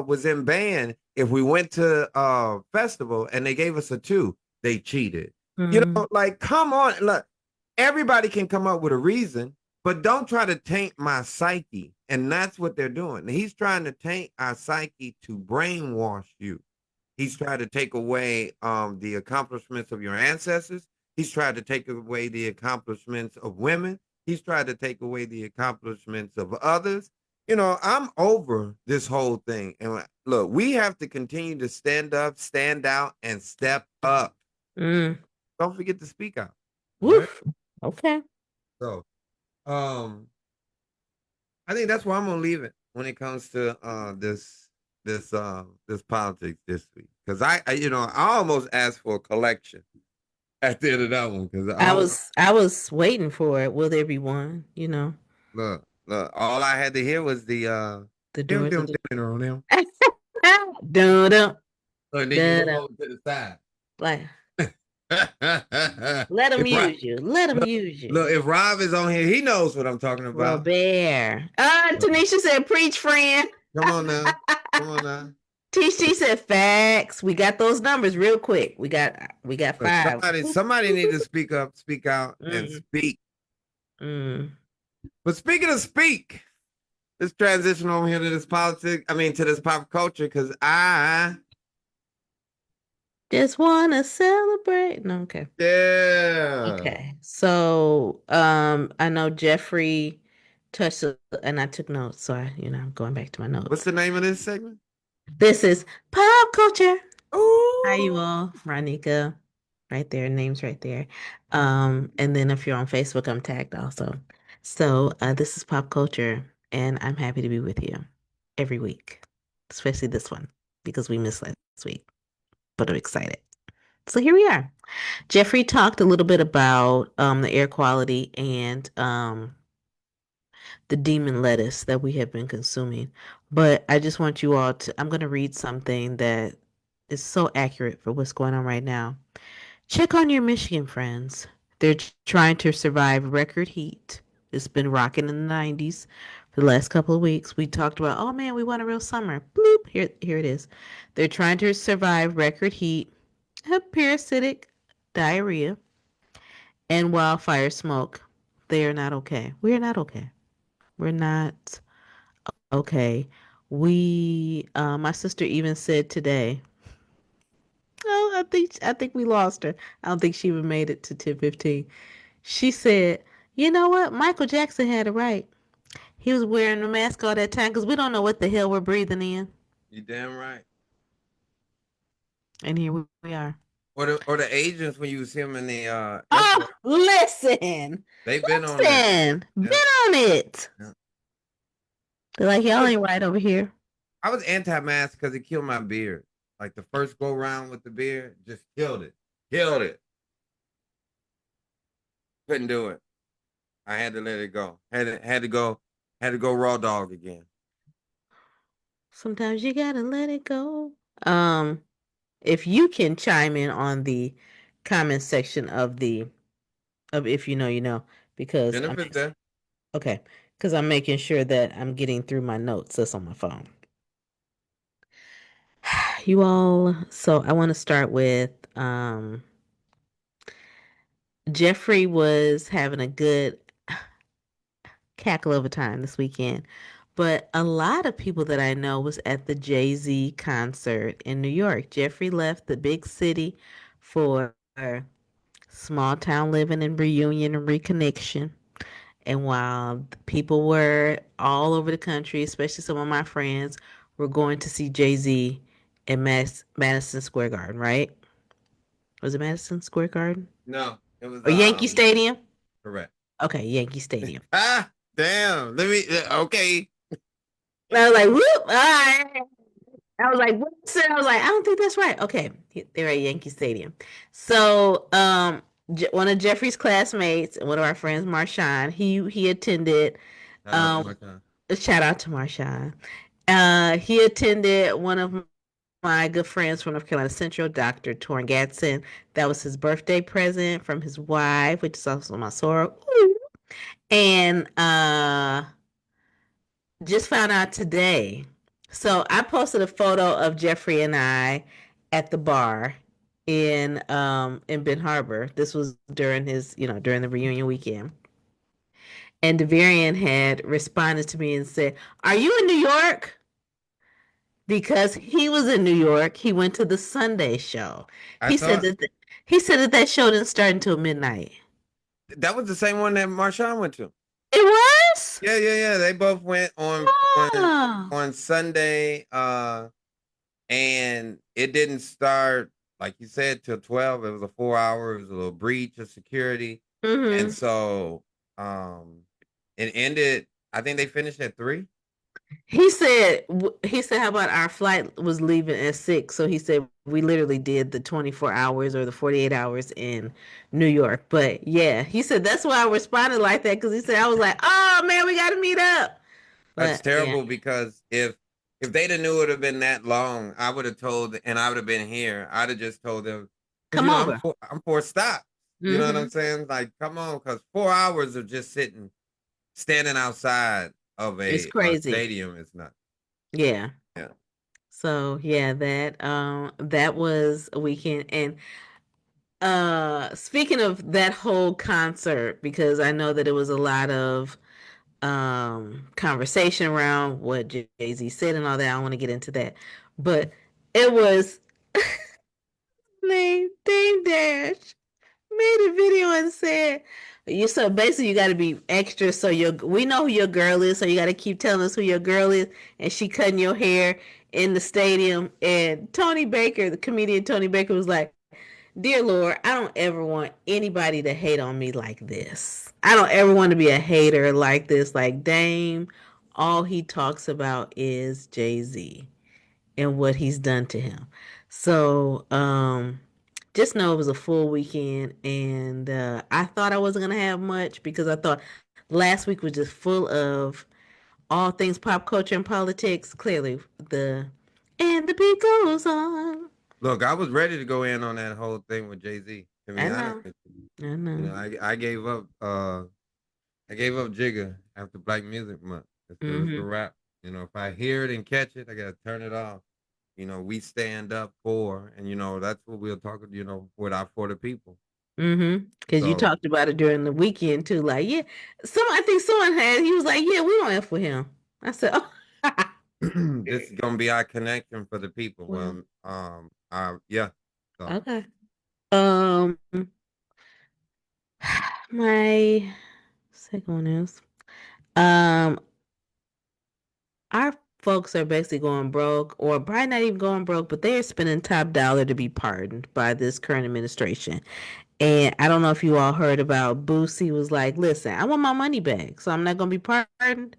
was in band, if we went to festival and they gave us a two, they cheated. You Mm. know, like come on, look, everybody can come up with a reason, but don't try to taint my psyche. And that's what they're doing. He's trying to taint our psyche to brainwash you. He's tried to take away the accomplishments of your ancestors. He's tried to take away the accomplishments of women. He's tried to take away the accomplishments of others. You know, I'm over this whole thing. And look, we have to continue to stand up, stand out, and step up. Mm. Don't forget to speak out. All right. Woof. Okay. So, um, I think that's where I'm gonna leave it when it comes to this politics this week. Because I almost asked for a collection at the end of that one because I was waiting for it. Will there be one? look, all I had to hear was the The dim doors dim of the dim dim dim. dun dun And then you dun move dun. over to the side. Like, let them if Rob, use you. Let them look, use you. look, if Rob is on here, he knows what I'm talking about. Robert. Tanisha said, preach, friend. Come on now, come on now. TC said, facts. We got those numbers real quick. We got Look, five. somebody need to speak up, speak out, and Mm, speak. mm. But speaking of speak, let's transition over here to this politics. I mean, to this pop culture, because Just wanna celebrate. No, okay. yeah. Okay. So, I know Jeffrey touched, and I took notes, so I'm going back to my What's notes. the name of this segment? This is pop culture. Hi, you Ooh. all. Ronika, right there. Name's right there. And then if you're on Facebook, I'm tagged also. So, this is pop culture, and I'm happy to be with you every week, especially this one because we missed last week, but I'm excited. So here we are. Jeffrey talked a little bit about the air quality and the demon lettuce that we have been consuming. But I just want you all to, I'm going to read something that is so accurate for what's going on right now. Check on your Michigan friends. They're trying to survive record heat. It's been rocking in the 90s for the last couple of weeks. We talked about, oh man, we want a real summer. Bloop, here it is. They're trying to survive record heat, parasitic diarrhea, and wildfire smoke. They are not okay. We are not okay. We're not okay. My sister even said today, oh, I think we lost her. I don't think she even made it to 10:15. She said, you know what? Michael Jackson had it right. He was wearing a mask all that time because we don't know what the hell we're breathing in. You damn right. And here we are. Or the agents when you see them in the Oh, airport. listen, They've been on that. listen, been Yeah, on it. yeah. They're like, I y'all was ain't right over here. I was anti-mask because it killed my beard. Like the first go round with the beard, just killed it. Killed it. Couldn't do it. I had to let it go. Had to go raw dog again. Sometimes you gotta let it go. Um, if you can chime in on the comment section of the of if you know, you know, because I'm Jennifer's there. okay, because I'm making sure that I'm getting through my notes that's on my phone. You all, so I want to start with Jeffrey was having a good cackle of a time this weekend. But a lot of people that I know was at the Jay-Z concert in New York. Jeffrey left the big city for small town living and reunion and reconnection. And while people were all over the country, especially some of my friends, were going to see Jay-Z in Madison Square Garden, right? Was it Madison Square Garden? No, it was Or Yankee Stadium? correct. Okay, Yankee Stadium. Ah, damn. Let me. Okay. And I was like, whoop, all right. I was like, what's it? I was like, I don't think that's right. Okay, they're at Yankee Stadium. So, one of Jeffrey's classmates and one of our friends, Marshawn, he attended. Shout out to Um, my time. shout out to Marshawn. He attended one of my good friends from North Carolina Central, Dr. Torrin Gatson. That was his birthday present from his wife, which is also my soror. And just found out today. So I posted a photo of Jeffrey and I at the bar in Ben Harbor. This was during his, during the reunion weekend. And Devarian had responded to me and said, "Are you in New York?" Because he was in New York. He went to the Sunday show. I thought He said that that show didn't start until midnight. that was the same one that Marshawn went to. It was? Yeah, yeah, yeah. They both went on Oh. on Sunday, and it didn't start like you said till 12. It was a 4 hour. It was a little breach of security, and Mm-hmm. so it ended. I think they finished at 3. He said, how about our flight was leaving at 6? So he said we literally did the 24 hours or the 48 hours in New York. But yeah, he said that's why I responded like that because he said I was like, oh man, we got to meet up. That's But yeah, terrible because if they'd have knew it would have been that long, I would have told, and I would have been here. I'd have just told them because come over. I'm 4 stops. You know what I'm Hmm. saying? Like, come on, because 4 hours of just standing outside of It's a crazy. stadium is not. Yeah. Yeah. So yeah, that was a weekend. And speaking of that whole concert, because I know that it was a lot of conversation around what Jay-Z said and all that. I don't want to get into that. But it was named Dame Dash made a video and said you so basically you got to be extra so we know who your girl is, so you got to keep telling us who your girl is, and she cutting your hair in the stadium. And Tony Baker, the comedian Tony Baker, was like, dear Lord, I don't ever want anybody to hate on me like this. I don't ever want to be a hater like this. Like Dame, all he talks about is Jay-Z and what he's done to him. So, just know it was a full weekend, and I thought I wasn't gonna have much because I thought last week was just full of all things pop culture and politics. Clearly, the and the beat goes on. Look, I was ready to go in on that whole thing with Jay Z. To be I honest know, with you, I know. I gave up. I gave up Jigga after Black Music Month. It was a Mm-hmm. wrap. If I hear it and catch it, I gotta turn it off. We stand up for, and that's what we'll talk. For the people. Mm-hmm. Because you So talked about it during the weekend too. Like, yeah, I think someone had. He was like, yeah, we don't F with him. I said, oh, this is gonna be our connection for the people. well, Well, yeah. So okay. Um, my second one is um our folks are basically going broke, or probably not even going broke, but they are spending top dollar to be pardoned by this current administration. And I don't know if you all heard about Boosie was like, listen, I want my money back, so I'm not gonna be pardoned.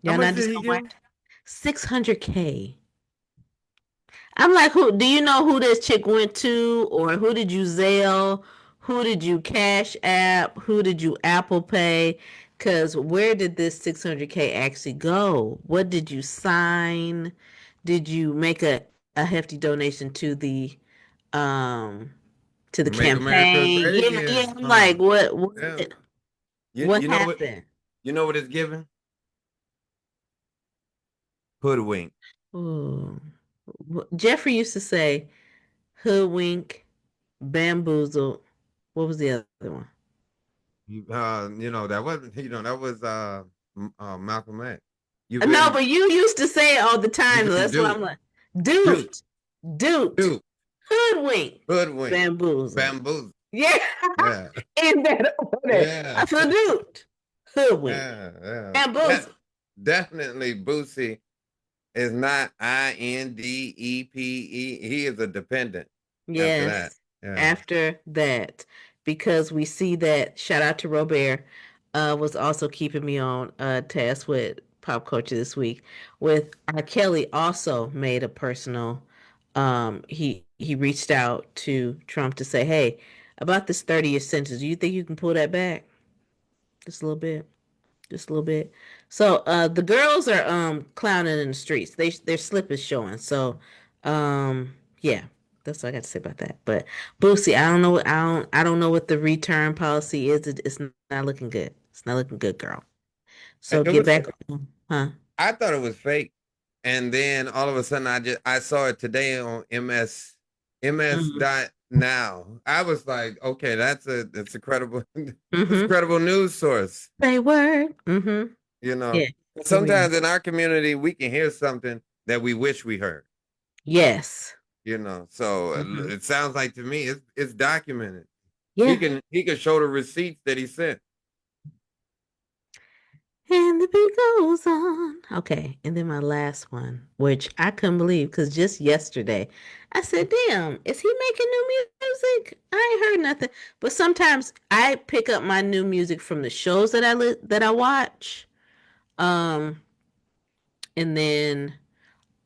How Y'all much not did just he gonna give whack him? 600K. I'm like, who do you know who this chick went to, or who did you Zelle? Who did you Cash App? Who did you Apple Pay? Because where did this 600K actually go? What did you sign? Did you make a hefty donation um to the Make America campaign? great Yeah, yeah. again. I'm like, Yeah. what You know what? happened? You know what it's giving? Hoodwink. Ooh. Jeffrey used to say hoodwink, bamboozled. What was the other one? You know that wasn't. You know that was Malcolm X. You've No, been but you used to say it all the you've time. So been that's why I'm duped, like, duped, duped, duped, duped, hoodwinked, hoodwinked, bamboozled. bamboozled. Yeah, Yeah, in that order. yeah, I feel duped, hoodwinked, yeah. That bamboozled. definitely Boosie is not INDEPE. He is a dependent after that. Yes, Yeah. after that, because we see that shout out to Robert, was also keeping me on task with pop culture this week. With R. Kelly also made a personal he reached out to Trump to say, hey, about this 30-year sentence, do you think you can pull that back? Just a little bit. Just a little bit. So the girls are clowning in the streets. Their slip is showing. So yeah, that's all I got to say about that. But Boosie, I don't know what the return policy is. It's not looking good. It's not looking good, girl. So It get was. back on, huh? I thought it was fake, and then all of a sudden I saw it today on MS Mm-hmm. dot now. I was like, okay, that's a credible that's a Mm-hmm. credible news source. Say word. Mm-hmm. You know, Yeah. Here we are. sometimes in our community we can hear something that we wish we heard. Yes. You know, so Mm-hmm. it sounds like to me it's documented. Yeah. He can show the receipts that he sent. And the beat goes on. Okay, and then my last one, which I couldn't believe because just yesterday I said, damn, is he making new music? I ain't heard nothing. But sometimes I pick up my new music from the shows that I watch. Um, and then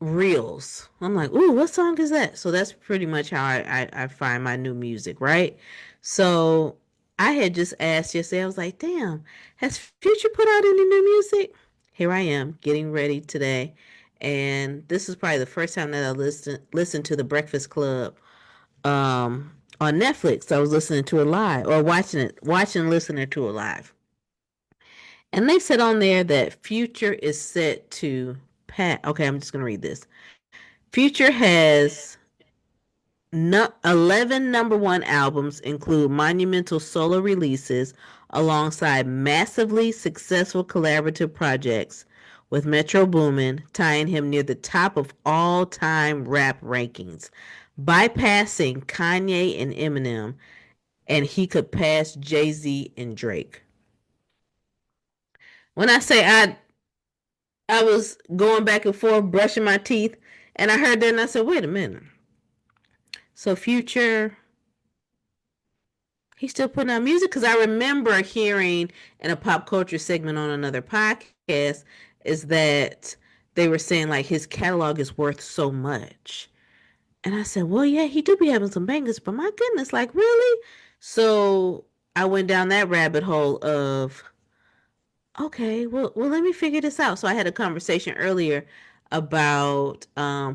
reels. I'm like, ooh, what song is that? So that's pretty much how I find my new music, right? So I had just asked yesterday, I was like, damn, has Future put out any new music? Here I am getting ready today. And this is probably the first time that I listened to the Breakfast Club on Netflix. I was listening to it live or watching listening to it live. And they said on there that Future is set to pat. Okay, I'm just gonna read this. Future has 11 number one albums include monumental solo releases alongside massively successful collaborative projects with Metro Boomin, tying him near the top of all time rap rankings, bypassing Kanye and Eminem, and he could pass Jay Z and Drake. When I say I was going back and forth brushing my teeth, and I heard that and I said, wait a minute. So Future, he's still putting out music because I remember hearing in a pop culture segment on another podcast is that they were saying like his catalog is worth so much. And I said, well, yeah, he do be having some bangers, but my goodness, like really? So I went down that rabbit hole of okay, well, let me figure this out. So I had a conversation earlier about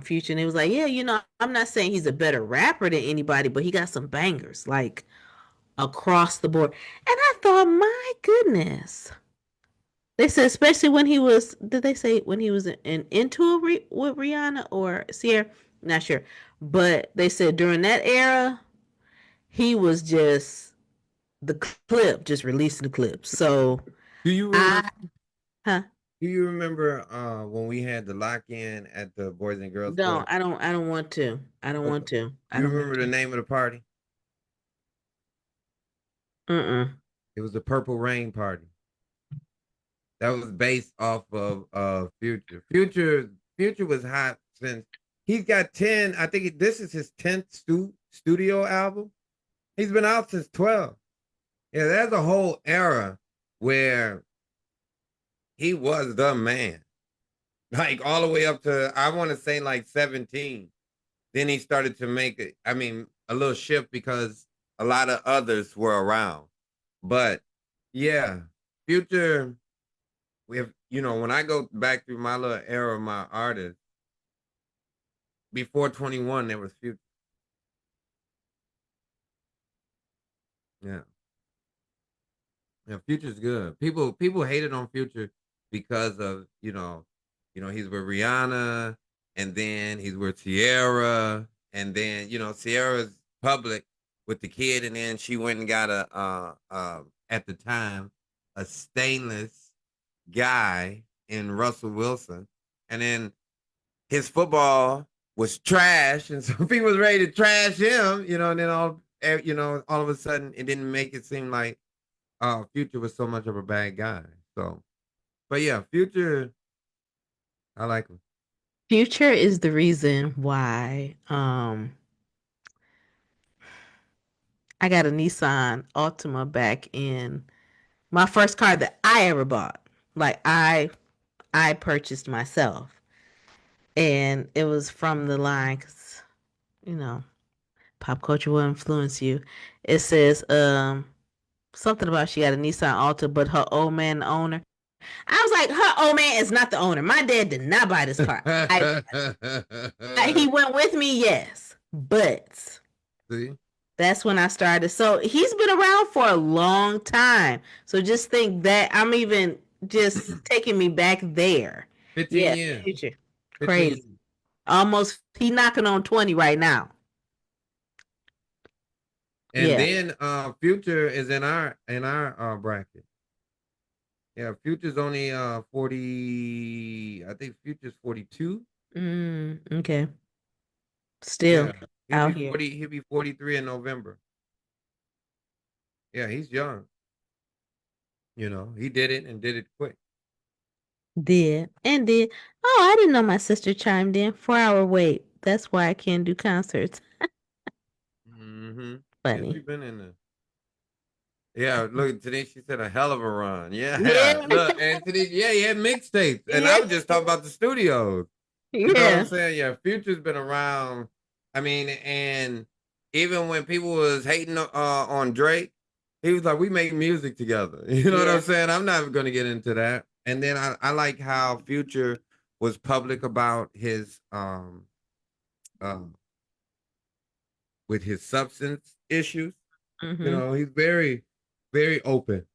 Future, and it was like, yeah, I'm not saying he's a better rapper than anybody, but he got some bangers. Like across the board. And I thought, my goodness. They said, especially when he was, did they say when he was into with Rihanna or Sierra? Not sure. But they said during that era, he was just the clip, just releasing the clips. So Do you remember? I, huh? Do you remember when we had the lock in at the Boys and Girls No, Club? I don't want to. I don't Okay. want to. I You don't want remember the to. name of the party? Mm-mm. It was the Purple Rain Party. That was based off of Future. Future was hot since he's got 10. I think this is his 10th studio album. He's been out since 12. Yeah, there's a whole era where he was the man. Like all the way up to I want to say like 17. Then he started to make it, I mean, a little shift because a lot of others were around. But yeah, Future, we have, when I go back through my little era of my artists, before 21, there was Future. Yeah. Yeah, Future's good. People hated on Future because of, he's with Rihanna and then he's with Sierra and then, Sierra's public with the kid and then she went and got at the time a stainless guy in Russell Wilson. And then his football was trash and so people was ready to trash him, and then all of a sudden it didn't make it seem like Future was so much of a bad guy. So, but yeah, Future, I like him. Future is the reason why I got a Nissan Altima back in my first car that I ever bought. Like I purchased myself. And it was from the line cuz you know, pop culture will influence you. It says something about she got a Nissan Alta but her old man the owner. I was like, her old man is not the owner. My dad did not buy this car. He went with me, yes, but See, that's when I started. So he's been around for a long time. So just think that I'm even just taking me back there. 15 Yeah, years, future, 15 years. crazy. Almost he knocking on 20 right now. And Yeah. then Future is in our bracket. Yeah, Future's only 40. I think Future's 42. Okay. Still Yeah, he'll be out here. 40. He'll be 43 in November. Yeah, he's young. He did it and did it quick. Did and did. Oh, I didn't know my sister chimed in. 4 hour wait. That's why I can't do concerts. Mm-hmm. Yeah, Funny. she's been in there. Yeah, look, today she said a hell of a run. Yeah, Yeah. look, and today, yeah, he had mixtapes, and I Yeah. was just talking about the studios. You know what I'm Yeah. saying? Yeah, Future's been around. I mean, and even when people was hating on Drake, he was like, "We make music together." You know what I'm Yeah. saying? I'm not going to get into that. And then I like how Future was public about his um with his substance issues. Mm-hmm. He's very, very open.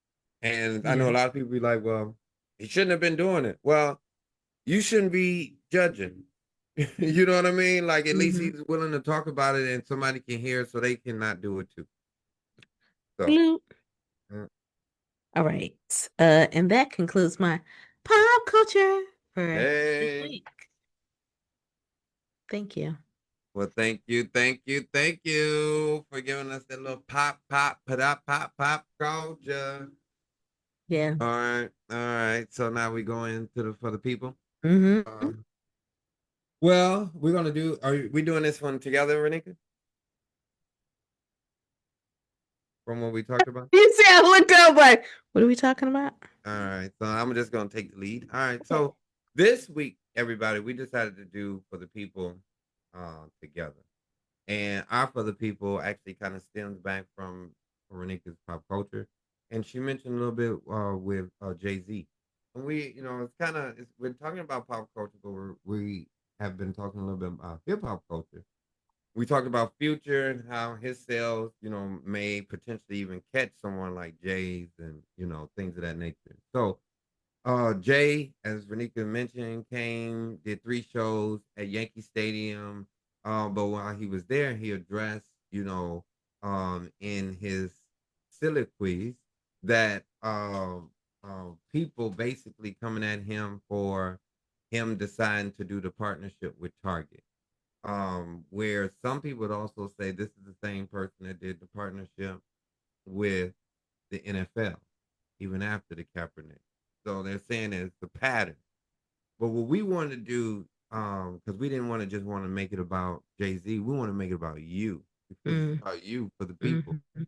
And I know Yeah. a lot of people be like, well, he shouldn't have been doing it. Well, you shouldn't be judging. You know what I mean? Like at least Mm-hmm. he's willing to talk about it and somebody can hear it so they cannot do it too. So Bloop. uh, All right. And that concludes my pop culture for this hey. week. Thank you. Well, thank you for giving us that little pop culture. Yeah. All right. So now we go into the for the people. Mm-hmm. Um, Well, we're gonna do. Are we doing this one together, Renika? From what we talked about. You see, I looked up like, what are we talking about? All right, so I'm just gonna take the lead. All right, Okay. so this week, everybody, we decided to do for the people, together, and our for the people actually kind of stems back from Renika's pop culture, and she mentioned a little bit with Jay Z, and we, it's kind of we're talking about pop culture, but we have been talking a little bit about hip hop culture. We talked about Future and how his sales, may potentially even catch someone like Jay's and things of that nature. So, Jay, as Renika mentioned, came did 3 shows at Yankee Stadium. But while he was there, he addressed, in his soliloquies that people basically coming at him for him deciding to do the partnership with Target, where some people would also say this is the same person that did the partnership with the NFL, even after the Kaepernick. So they're saying it's the pattern. But what we want to do, because we didn't want to just want to make it about Jay-Z, we want to make it about you because it's Mm, about you for the people. mhm.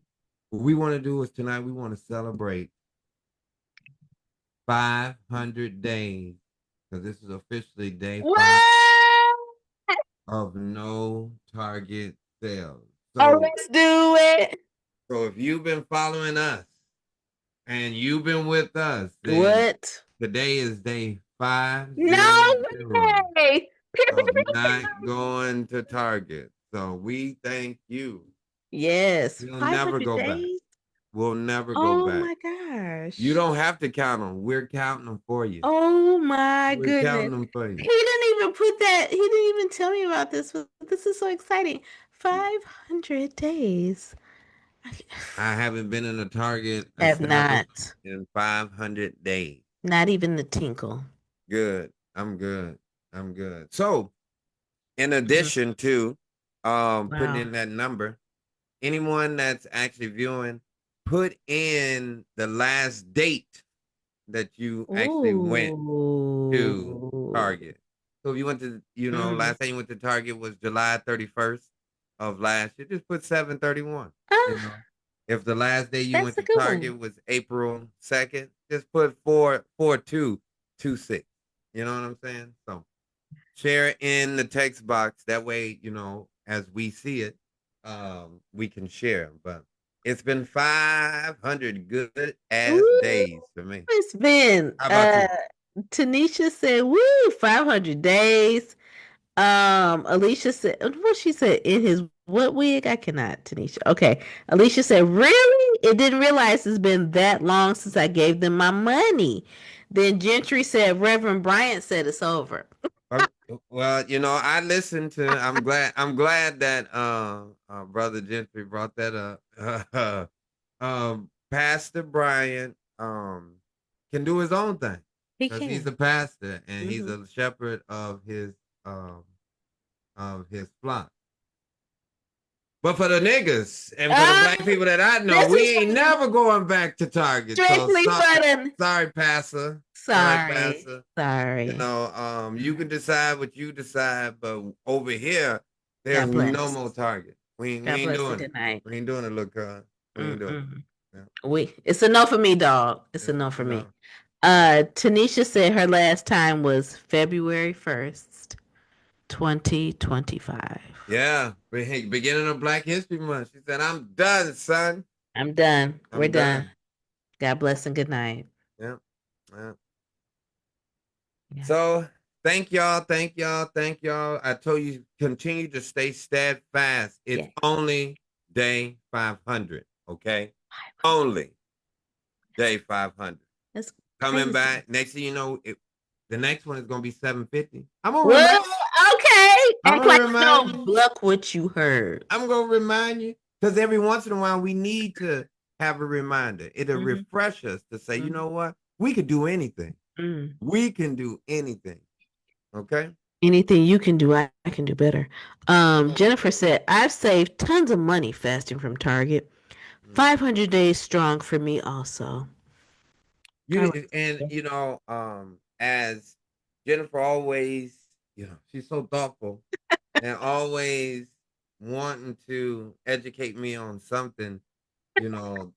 What we want to do is tonight we want to celebrate 500 days because this is officially day five What? of no target sales. Oh, So, let's do it. so if you've been following us and you've been with us, then What? today is day No 500 way. of not going to Target. So we thank you. Yes, We'll never 500 go back. days. We'll never go Oh back. my You gosh. don't have to count them. We're counting them for you. Oh my We're counting goodness. them for He you. didn't even put that, he didn't even tell me about this. But this is so exciting. 500 days. I I haven't been in a Target have establishment not. in 500 days. Not even the tinkle. Good. I'm good. I'm good. So, in Mhm. addition to putting Wow. in that number, anyone that's actually viewing, put in the last date that you actually went to Ooh. Target. So if you went to, Mm. last time you went to Target was July 31st of last year, just put 7/31. You Ah, know, if the last day you that's went a to good one. Target was April 2nd, just put 4/2/26. You know what I'm saying? So share in the text box. That way, as we see it, we can share. But it's been 500 good ass Ooh, days for me. it's been. How about you? Tanisha said, "Woo, 500 days." Alicia said, what she said in his what wig? I cannot, Tanisha. Okay. Alicia said, really? It didn't realize it's been that long since I gave them my money. Then Gentry said, Reverend Bryant said it's over. Uh, well, I listened to. I'm glad that brother Gentry brought that up. Pastor Bryant can do his own thing He because he's a can. pastor and he's Hmm. a shepherd um of his flock. But for the niggas and for the Uh, black people that I know, this we is ain't never going back to Target. So strictly sorry, for the. sorry, Pastor. Sorry, Sorry. Pastor. Sorry. You can decide what you decide, but over here, there's God no more bless. Target. We God ain't bless and doing it. good night. We ain't doing it, look, we ain't doing it. Mm-mm. Yeah, It's enough for me, dog. It's it's enough for me. enough. Yeah, Tanisha said her last time was February 1st, 2025. yeah. Beginning of Black History Month. She said, "I'm done, son. I'm done. We're I'm done. done." God bless and good night. Yeah, yeah. Yeah. So thank y'all, thank y'all, thank y'all. I told you continue to stay steadfast. It's Yeah. only day 500, okay? Only day 500. That's Coming crazy. back. Next thing you know, the next one is gonna be 750. I'm gonna Well, remind okay. I'm Act gonna like you remind don't you. block what you heard. I'm gonna remind you. Because every once in a while we need to have a reminder. It'll Hmm. refresh us to say, you Hmm. know what? We could do anything. Mm. We can do anything. Okay? Anything you can do, I can do better. Jennifer said, I've saved tons of money fasting from Target. Mm. 500 days strong for me also. I You and like as Jennifer always, she's so thoughtful and always wanting to educate me on something, new,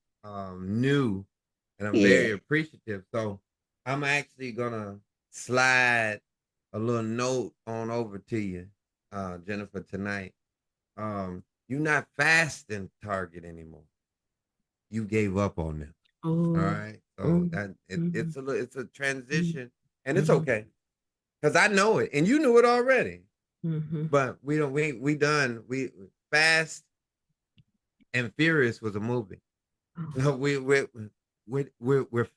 and I'm yeah. very appreciative. So I'm actually gonna slide a little note on over to you, Jennifer, tonight. You're not fasting Target anymore. You gave up on them. All Oh. right. So Mm, it's mm, it's a mm, transition, and it's mm, okay because I know it, and you knew it already. mm. But we don't. We done. We Fast and Furious was a movie. Oh. No, we're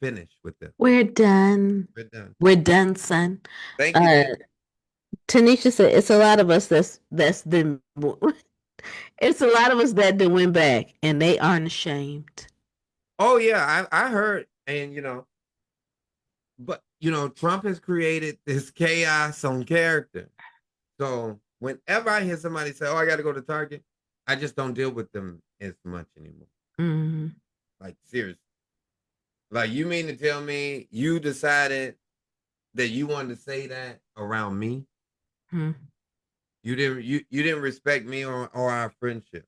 finished with them. We're done. We're done. We're done, son. Thank you, Uh, Nick. Tanisha said it's a lot of us that's the it's a lot of us that done went back and they aren't ashamed. Oh yeah, I heard, and but Trump has created this chaos on character. So whenever I hear somebody say, "Oh, I got to go to Target," I just don't deal with them as much anymore. Mm, Like seriously. Like you mean to tell me you decided that you wanted to say that around me? Hmm. You didn't respect me or our friendship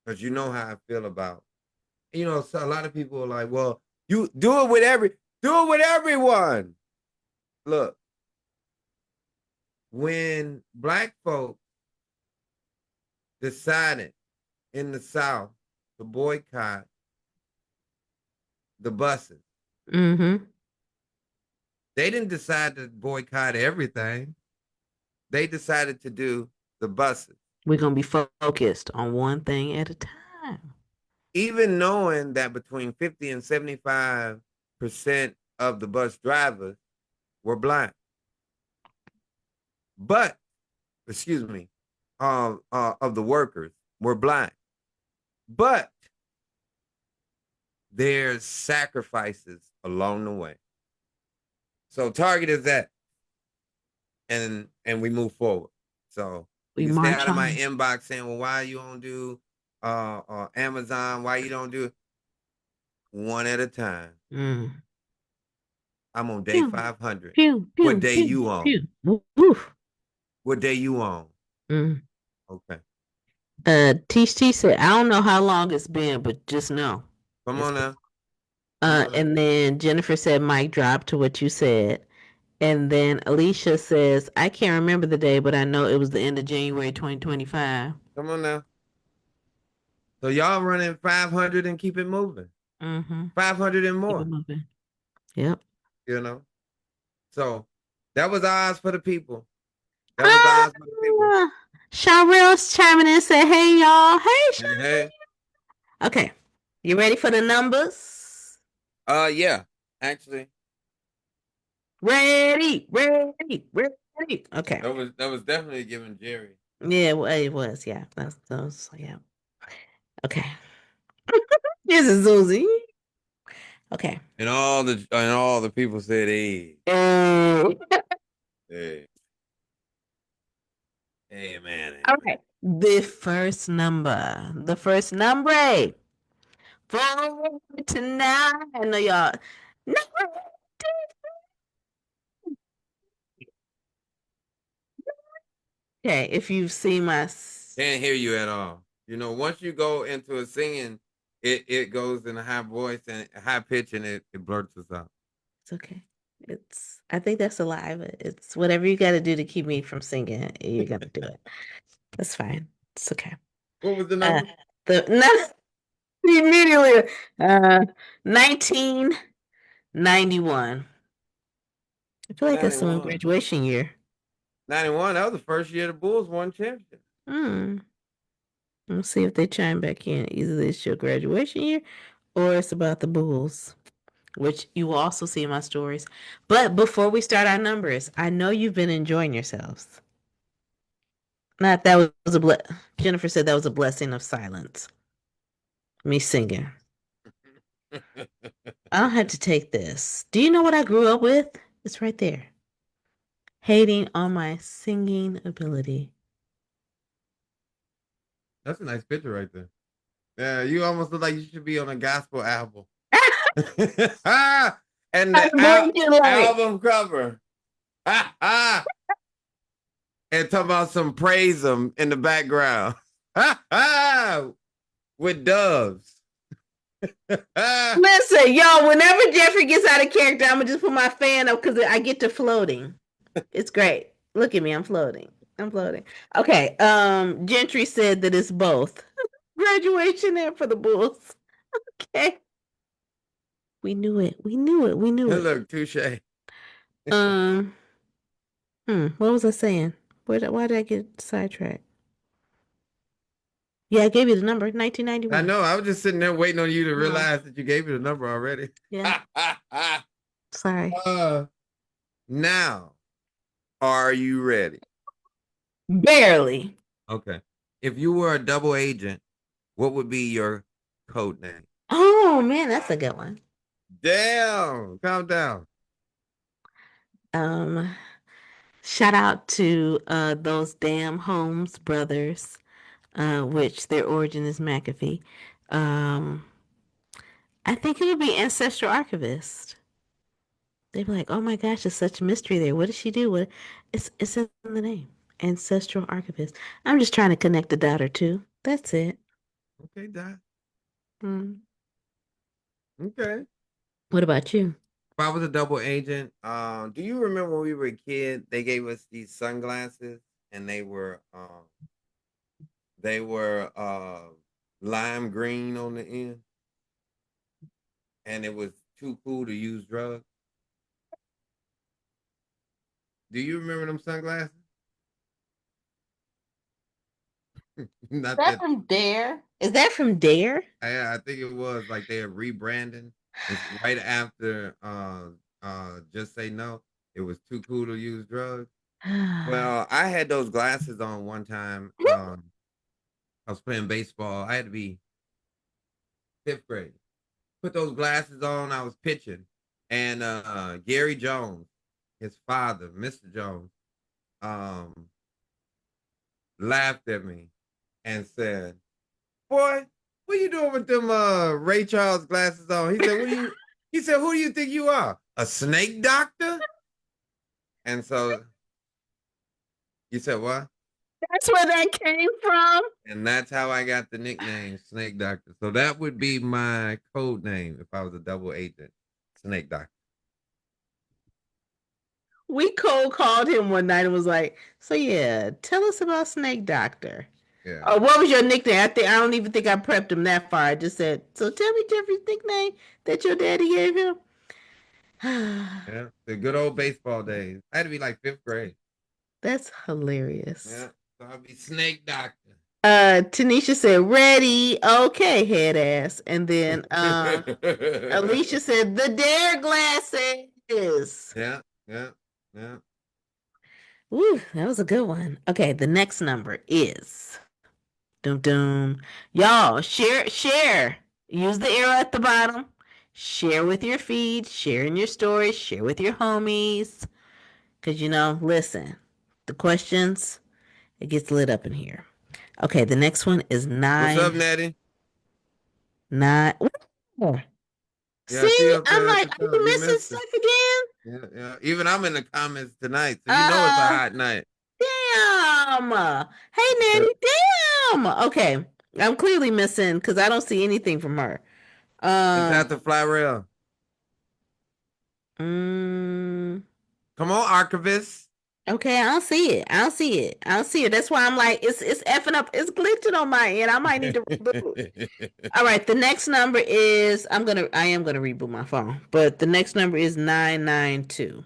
because you know how I feel about. So a lot of people are like, well, you do it with everyone. Look, when black folks decided in the South to boycott the buses, Mm-hmm. they didn't decide to boycott everything. They decided to do the buses, We're gonna be focused on one thing at a time. even knowing that between 50 and 75% of the bus drivers were blind. But, excuse me, of the workers were blind. But there's sacrifices along the way. So target is that, and we move forward. So you We can stay march out of my on. inbox saying, well, why you don't do Amazon? Why you don't do one at a time? Mm. I'm on day Pew, 500. pew, What pew, day pew, you on? pew. Woof. What day you on? Mm. Okay. Teach T said, I don't know how long it's been, but just know Come it's on been. now. Come on now. And then Jennifer said, mic drop to what you said. And then Alicia says, I can't remember the day, but I know it was the end of January 2025. Come on now. So y'all running 500 and keep it moving. Mm-hmm. 500 and Keep it more, moving. Yep. you know? So that was ours for the people. That was ours for the people. Ah, Sharrell's chiming in and said, hey, y'all. Hey, Hey, hey. Sharrell. Okay. You ready for the numbers? Yeah. Actually, Ready, ready, ready. Okay. that was definitely giving Jerry. Yeah, well, it was. Yeah. That's those. Yeah. Okay. This is Susie. Okay. And all the people said, hey, Uh, hey, amen, amen. okay. The first number for tonight. I know y'all. No. Okay, if you've seen my, Can't hear you at all. Once you go into a singing, it goes in a high voice and high pitch and it blurts us out. it's okay. I think that's alive. It's whatever you got to do to keep me from singing. You're gonna do it. That's fine. It's okay. What was the Uh, number? the immediately, 1991. I feel like that's someone's 91. graduation year. 91, that was the first year the Bulls won championship. Hmm. Let's see if they chime back in. Either it's your graduation year or it's about the Bulls, which you will also see in my stories. But before we start our numbers, I know you've been enjoying yourselves. Not that was Jennifer said that was a blessing of silence. Me singing. I don't have to take this. Do you know what I grew up with? It's right there. Hating on my singing ability. That's a nice picture right there. Yeah, you almost look like you should be on a gospel album. And I'm the going to like, album cover. And talk about some praise them in the background. With doves. listen, y'all, whenever Jeffrey gets out of character, I'm gonna just put my fan up because I get to floating. It's great. Look at me, I'm floating. I'm floating. Okay. Gentry said that it's both. Graduation and for the Bulls. Okay. We knew it. We knew it. We knew it. Look, touche. Um, what was I saying? Why did I get sidetracked? Yeah, I gave you the number, I 1991. know. I was just sitting there waiting on you to Oh, realize that you gave me the number already. yeah. Sorry. uh, now, are you ready? Barely. Okay. If you were a double agent, what would be your code name? Oh man, that's a good one. Damn. Calm down. Um, Shout out to those damn Holmes brothers, which their origin is McAfee. Um, I think it would be ancestral archivist. They'd be like, "Oh my gosh, there's such a mystery there. What does she do? What?" It's in the name, ancestral archivist. I'm just trying to connect the dot or two. That's it. Okay, Doc. Mm. Okay. What about you? If I was a double agent, do you remember when we were a kid? They gave us these sunglasses, and they were lime green on the end, and it was too cool to use drugs. Do you remember them sunglasses? Not That that. from Dare? Is that from Dare? I think it was like they are rebranding. It's right after Just Say No. It was too cool to use drugs. Well, I had those glasses on one time. I was playing baseball. I had to be fifth grade. Put those glasses on. I was pitching, and Gary Jones, his father, Mr. Jones, um, laughed at me and said, "Boy, what you doing with them Ray Charles glasses on?" He said, "What do you?" He said, "Who do you think you are? A snake doctor?" And so you said, "What?" That's where that came from. And that's how I got the nickname Snake Doctor. So that would be my code name if I was a double agent, Snake Doctor. We cold called him one night and was like, "So yeah, tell us about Snake Doctor." Yeah, Oh, what was your nickname? I don't even think I prepped him that far. I just said, "So tell me Jeffrey's nickname that your daddy gave him." yeah. The good old baseball days. I had to be like fifth grade. That's hilarious. Yeah. So I'd be Snake Doctor. Tanisha said, "Ready, okay, head ass," and then Alicia said, "The Dare glasses." Yeah, yeah, yeah. Woo, that was a good one. Okay, the next number is dum dum. Y'all share. Use the arrow at the bottom. Share with your feed. Share in your stories. Share with your homies. Cause listen, the questions it gets lit up in here. Okay, the next one is What's up, nine Natty? nine. Ooh. Yeah, she See, up I'm there at the like, are top. you You missing missed her. stuff again? Yeah, yeah. Even I'm in the comments tonight, so you know it's a Uh, hot night. damn. Hey, Yeah. Nanny, damn. Okay, I'm clearly missing because I don't see anything from her. It's Um, after Fly Rail. mm, Come on, archivist. okay, I don't see it. I don't see it. I don't see it. That's why I'm like, it's effing up. It's glitching on my end. I might need to reboot. All right, the next number is I am gonna reboot my phone, but the next number is 992.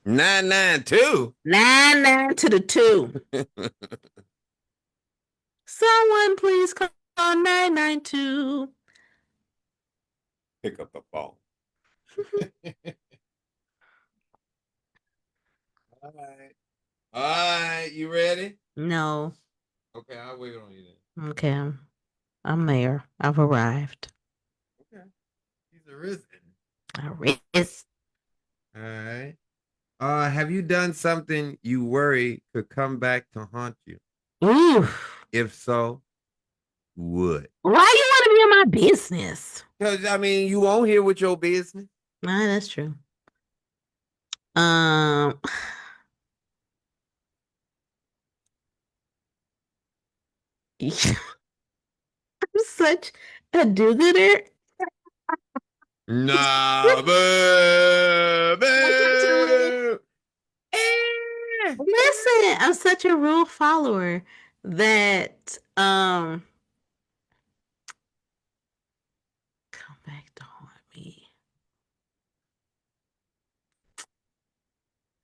992. 99 to the two. Someone please call 992. Pick up the phone. All right. All right. You ready? No. Okay, I'll wait on you Okay, I'm there. I've arrived. then. Okay. He's arisen. I risk. All right. Have you done something you worry could come back to haunt you? Ooh. If so, would? Why you want to be in my business? Because I mean, you won't hear with your business. Nah, that's true. Um, I'm such a do-gooder. Nah, boo, I'm such a rule. boo. Eh. Listen, I'm such a rule follower that come back to haunt me.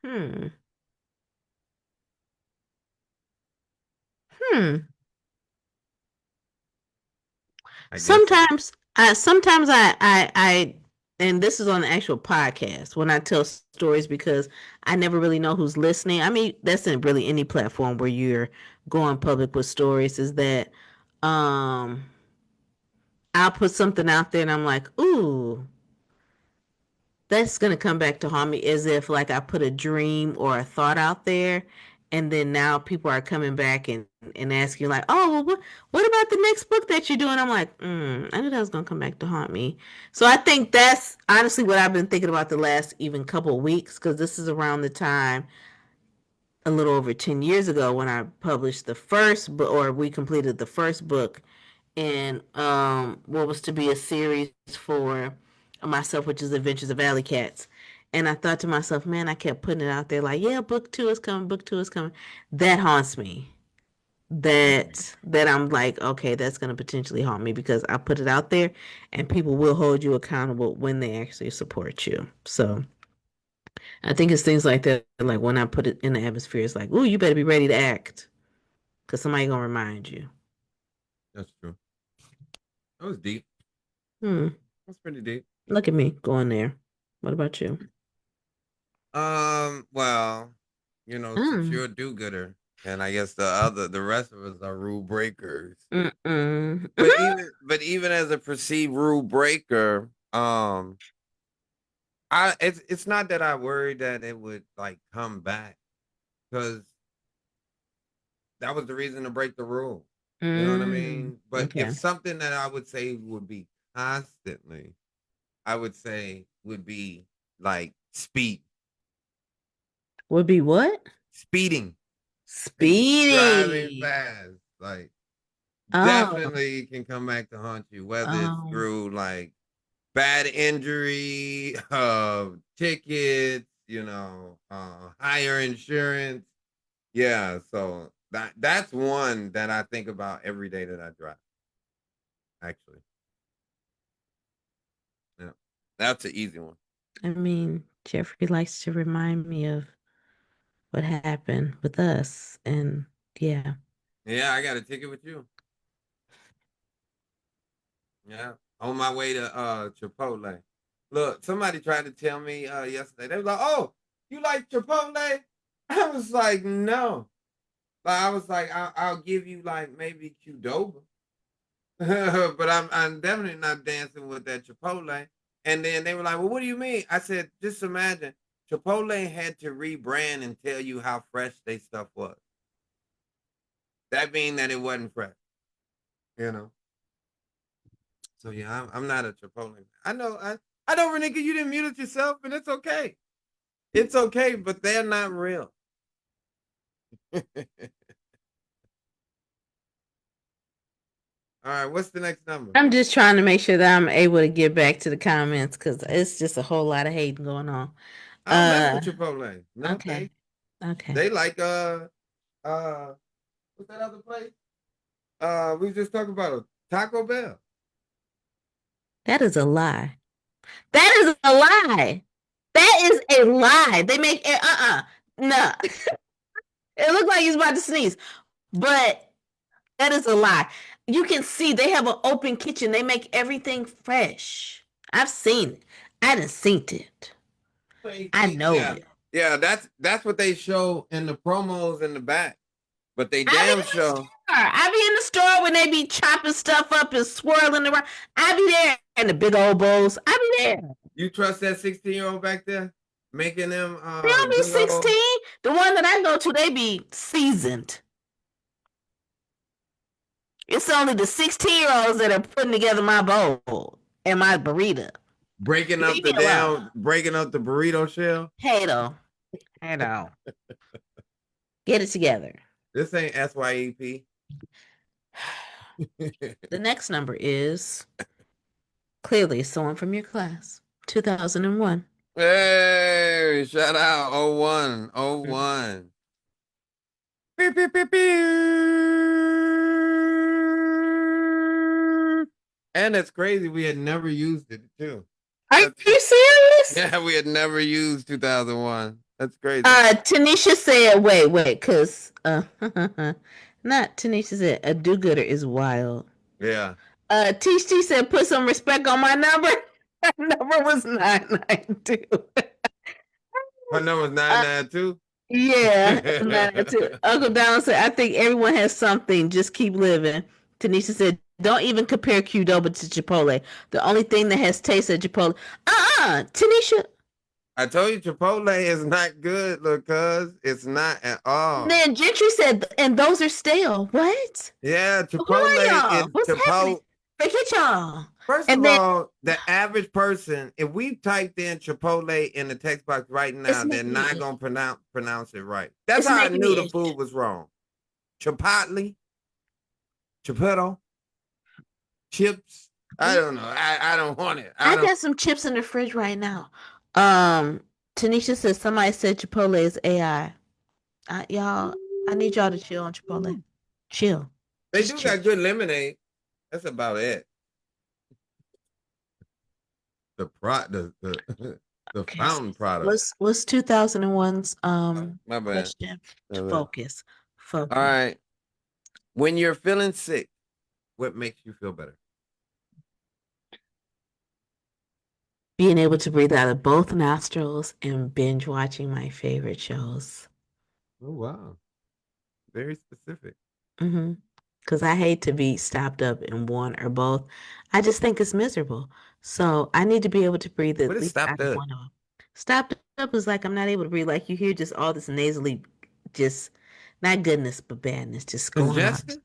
Hmm. Hmm. I guess it. Sometimes I and this is on the actual podcast when I tell stories because I never really know who's listening. I mean, that's in really any platform where you're going public with stories is that um I'll put something out there and I'm like, ooh, that's gonna come back to haunt me as if like I put a dream or a thought out there And then now people are coming back and asking like, oh, well, what about the next book that you're doing? I'm like, I knew that was gonna come back to haunt me. So I think that's honestly what I've been thinking about the last even couple of weeks, because this is around the time a little over 10 years ago when I published the first book, or we completed the first book in what was to be a series for myself, which is Adventures of Alley Cats. And I thought to myself, man, I kept putting it out there like, yeah, book two is coming, book two is coming. That haunts me. Mhm. That I'm like, okay, that's gonna potentially haunt me because I put it out there and people will hold you accountable when they actually support you. So I think it's things like that, like when I put it in the atmosphere, it's like, ooh, you better be ready to act because somebody gonna remind you. That's true. That was deep. Hmm. That's pretty deep. Look at me going there. What about you? Well, since Mm. you're a do-gooder, and I guess the rest of us are rule breakers. Mm-mm. But even as a perceived rule breaker, it's not that I worried that it would like come back because that was the reason to break the rule. You know what I Mm. mean? But if Okay. something that I would say would be constantly, I would say would be like Would be what? speeding, like driving Speeding. fast, like Oh. definitely can come back to haunt you, whether it's Um. through like bad injury, tickets, higher insurance. Yeah, so that's one that I think about every day that I drive. Actually, yeah, that's an easy one. I mean, Jeffrey likes to remind me of what happened with us, and yeah. Yeah, I got a ticket with you. Yeah, on my way to Chipotle. Look, somebody tried to tell me yesterday. They was like, "Oh, you like Chipotle?" I was like, "No." But I was like, I'll give you like maybe Qdoba, but I'm definitely not dancing with that Chipotle. And then they were like, "Well, what do you mean?" I said, "Just imagine Chipotle had to rebrand and tell you how fresh they stuff was. That mean that it wasn't fresh, you know." So yeah, I'm not a Chipotle. I know, Renika, you didn't mute it yourself, and it's okay. It's okay, but they're not real. All right, what's the next number? I'm just trying to make sure that I'm able to get back to the comments because it's just a whole lot of hating going on. I don't mess Uh, with Chipotle. No, okay. they Okay. like uh what's that other place? We just talked about it. Taco Bell. That is a lie. That is a lie. That is a lie. They make it, no. It looked like he's about to sneeze, but that is a lie. You can see they have an open kitchen. They make everything fresh. I've seen it. I done seen it. I know Yeah, it. yeah. That's what they show in the promos in the back. But they I be damn in the show. store. I be in the store when they be chopping stuff up and swirling around. I be there in the big old bowls. I be there. You trust that 16-year-old back there making them They don't be big old 16. The one that I go to, they be seasoned. It's only the 16-year-olds that are putting together my bowl and my burrito. Leave me alone. breaking up the burrito shell. Hey, though. Hey, though. Get it together. This ain't SYEP. The next number is clearly someone from your class. 2001. Hey, shout out 01, oh Mm. 01. Pew, pew, pew, pew. And it's crazy. We had never used it too. Are That's you serious? yeah, we had never used 2001. That's crazy. Tanisha said, wait, because, not Tanisha said, a do gooder is wild. Yeah. Teach T said, put some respect on my number. My number was 992. Her number's Uh, 992. yeah, 992. Uncle Donald said, I think everyone has something. Just keep living. Tanisha said, don't even compare Qdoba to Chipotle. The only thing that has taste at Chipotle. Tanisha. I told you Chipotle is not good, look, cuz it's not at And all. then Gentry said, and those are stale. What? Yeah, Who are Chipotle is y'all? What's happening? Chipotle. Forget y'all. First of And then all, the average person, if we typed in Chipotle in the text box right it's now, they're making me not itch. gonna pronounce it right. That's It's how I making knew me the itch. food was wrong. Chipotle, Chipotle, chips. I don't know. I don't want it. I I don't. got some chips in the fridge right now. Um, Tanisha says somebody said Chipotle is AI. Y'all, I need y'all to chill on Chipotle. Chill. They Just do chill. got good lemonade. That's about it. The the Okay. So fountain product. what's 2001's My bad. question My to bad. focus. All Focus. right. When you're feeling sick, what makes you feel better? Being able to breathe out of both nostrils and binge watching my favorite shows. Oh wow, very specific. Mm-hmm. Because I hate to be stopped up in one or both. I just think it's miserable. So I need to be able to breathe What at is least stopped out of up? one of them. Stopped up is like I'm not able to breathe. Like you hear just all this nasally, just not goodness, but badness just going on. Congested?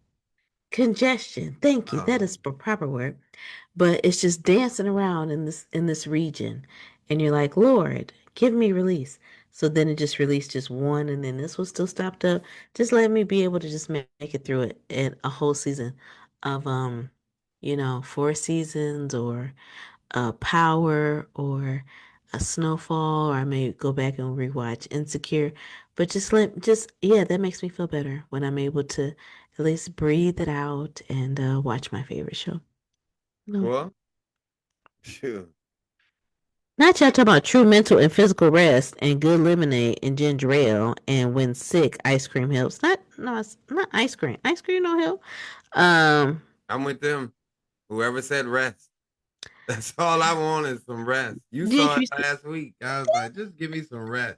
Congestion. Thank you. That Oh, is the proper word. But it's just dancing around in this region. And you're like, Lord, give me release. So then it just released just one and then this was still stopped up. Just let me be able to just make it through it in a whole season of 4 seasons or Power or a Snowfall, or I may go back and rewatch Insecure. But yeah, that makes me feel better when I'm able to at least breathe it out and watch my favorite show. No. well, shoot. Not y'all talking about true mental and physical rest and good lemonade and ginger ale and when sick, ice cream helps. Not no, it's not ice cream. Ice cream don't help. Um, I'm with them. Whoever said rest. That's all I want is some rest. You did saw it you last week. I was like, just give me some rest.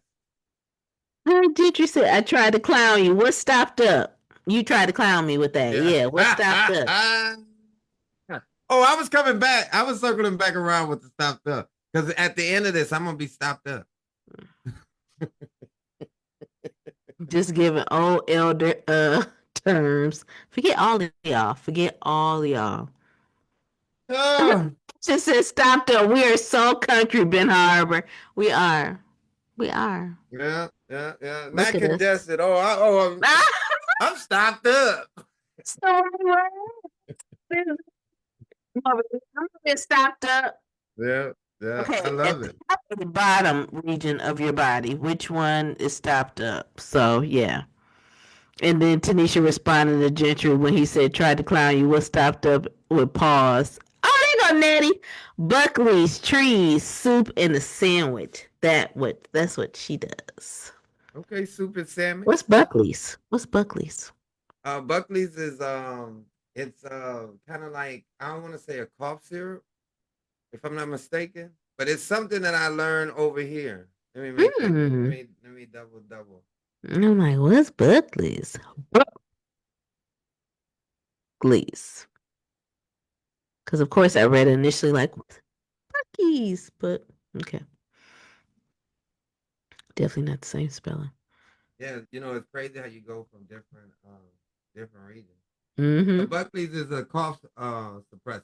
did you say I tried to clown you? What stopped up? You tried to clown me with that. Yeah. Yeah, what stopped up? Oh, I was coming back. I was circling back around with the stopped up. Because at the end of this, I'm gonna be stopped up. Just giving old elder terms. Forget all of y'all. Forget all y'all. Oh, Just said stopped up. We are so country, Ben Harbor. We are. We are. yeah, yeah, yeah. Look Not at us. congested. I'm stopped up. So I'm stopped up. Yeah, yeah. I Okay, at love the it. top or the bottom region of your body, which one is stopped up? So yeah. And then Tanisha responded to Gentry when he said, tried to clown you, what stopped up with pause. Oh, there you go, Nettie. Buckley's, trees, soup, and a sandwich. That's what she does. Okay, soup and salmon. What's Buckley's? What's Buckley's? Buckley's is it's kind of like I don't want to say a cough syrup, if I'm not mistaken, but it's something that I learned over here. Let me make sure. Hmm. Let me double. And I'm like, what's Buckley's? Buckley's. Because of course I read it initially like Bucky's, but okay. Definitely not the same spelling. Yeah, it's crazy how you go from different regions. Yeah, Mm-hmm. Buckley's is a cough suppressant,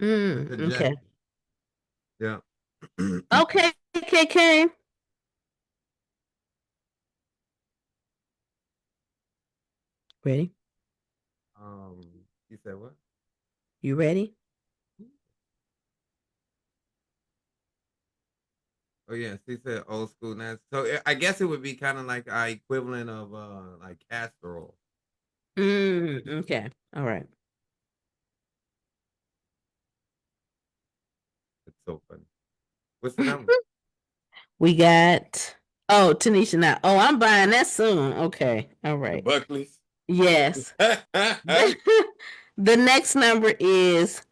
a Okay. congestion. Yeah. Okay, KK. Ready? You said what? You ready? Oh yeah, she said old school now. So I guess it would be kind of like our equivalent of like castor oil. Okay. All right. It's so funny. What's the number? We got Tanisha now. Oh, I'm buying that soon. Okay. All The right. Buckleys. Yes. The next number is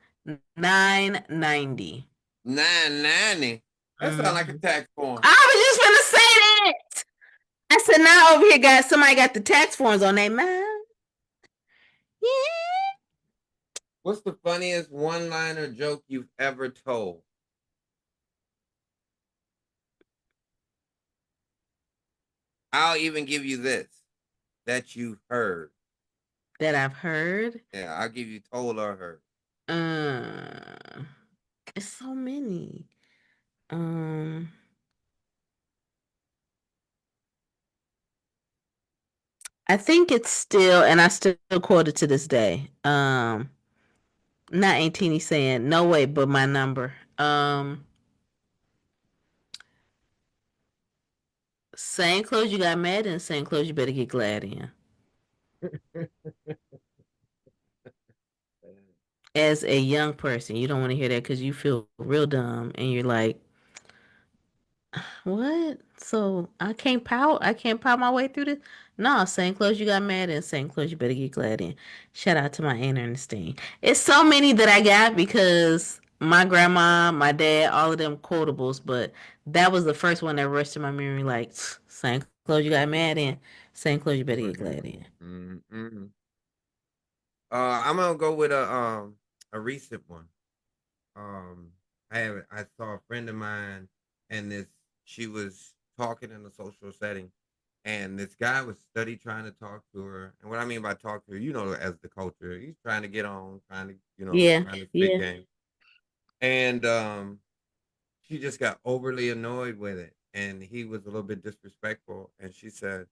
990. 990. That sounds like a Mhm. tax form. I was just gonna say that. I said now over here, guys, somebody got the tax forms on their mind. Yeah. What's the funniest one-liner joke you've ever told? I'll even give you this that you heard. that I've heard. Yeah, I'll give you told or heard. Uh, it's so many. Um, I think it's still, and I still quote it to this day. Not Aunt Teeny saying, "No way, but my number." Same clothes you got mad in, same clothes you better get glad in. As a young person, you don't want to hear that because you feel real dumb, and you're like, what? So I can't pout my way through this? No, same clothes you got mad in, same clothes you better get glad in. Shout out to my Aunt Ernestine. It's so many that I got because my grandma, my dad, all of them quotables, but that was the first one that rushed to my memory like, same clothes you got mad in, same clothes you better get glad in. Mm-mm. I'm gonna go with a recent one. Um, I saw a friend of mine, and this she was talking in a social setting, and this guy was study trying to talk to her. And what I mean by talk to her, as the culture, he's trying to get on, trying to Yeah, trying to spit yeah. game. And she just got overly annoyed with it, and he was a little bit disrespectful. And she said,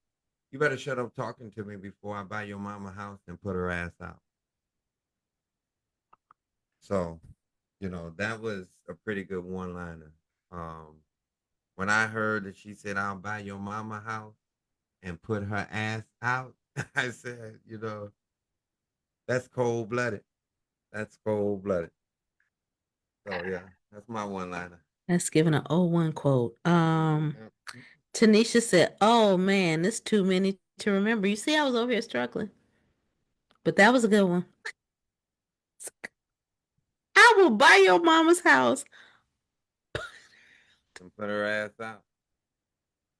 "You better shut up talking to me before I buy your mama a house and put her ass out." So, that was a pretty good one liner. Um, when I heard that she said, "I'll buy your mama a house and put her ass out," I said, that's cold blooded. That's cold blooded. So, yeah, that's my one liner. That's given an '01 quote. Yeah. Tanisha said, "Oh man, this too many to remember." You see, I was over here struggling, but that was a good one. I will buy your mama's house. And put her ass out.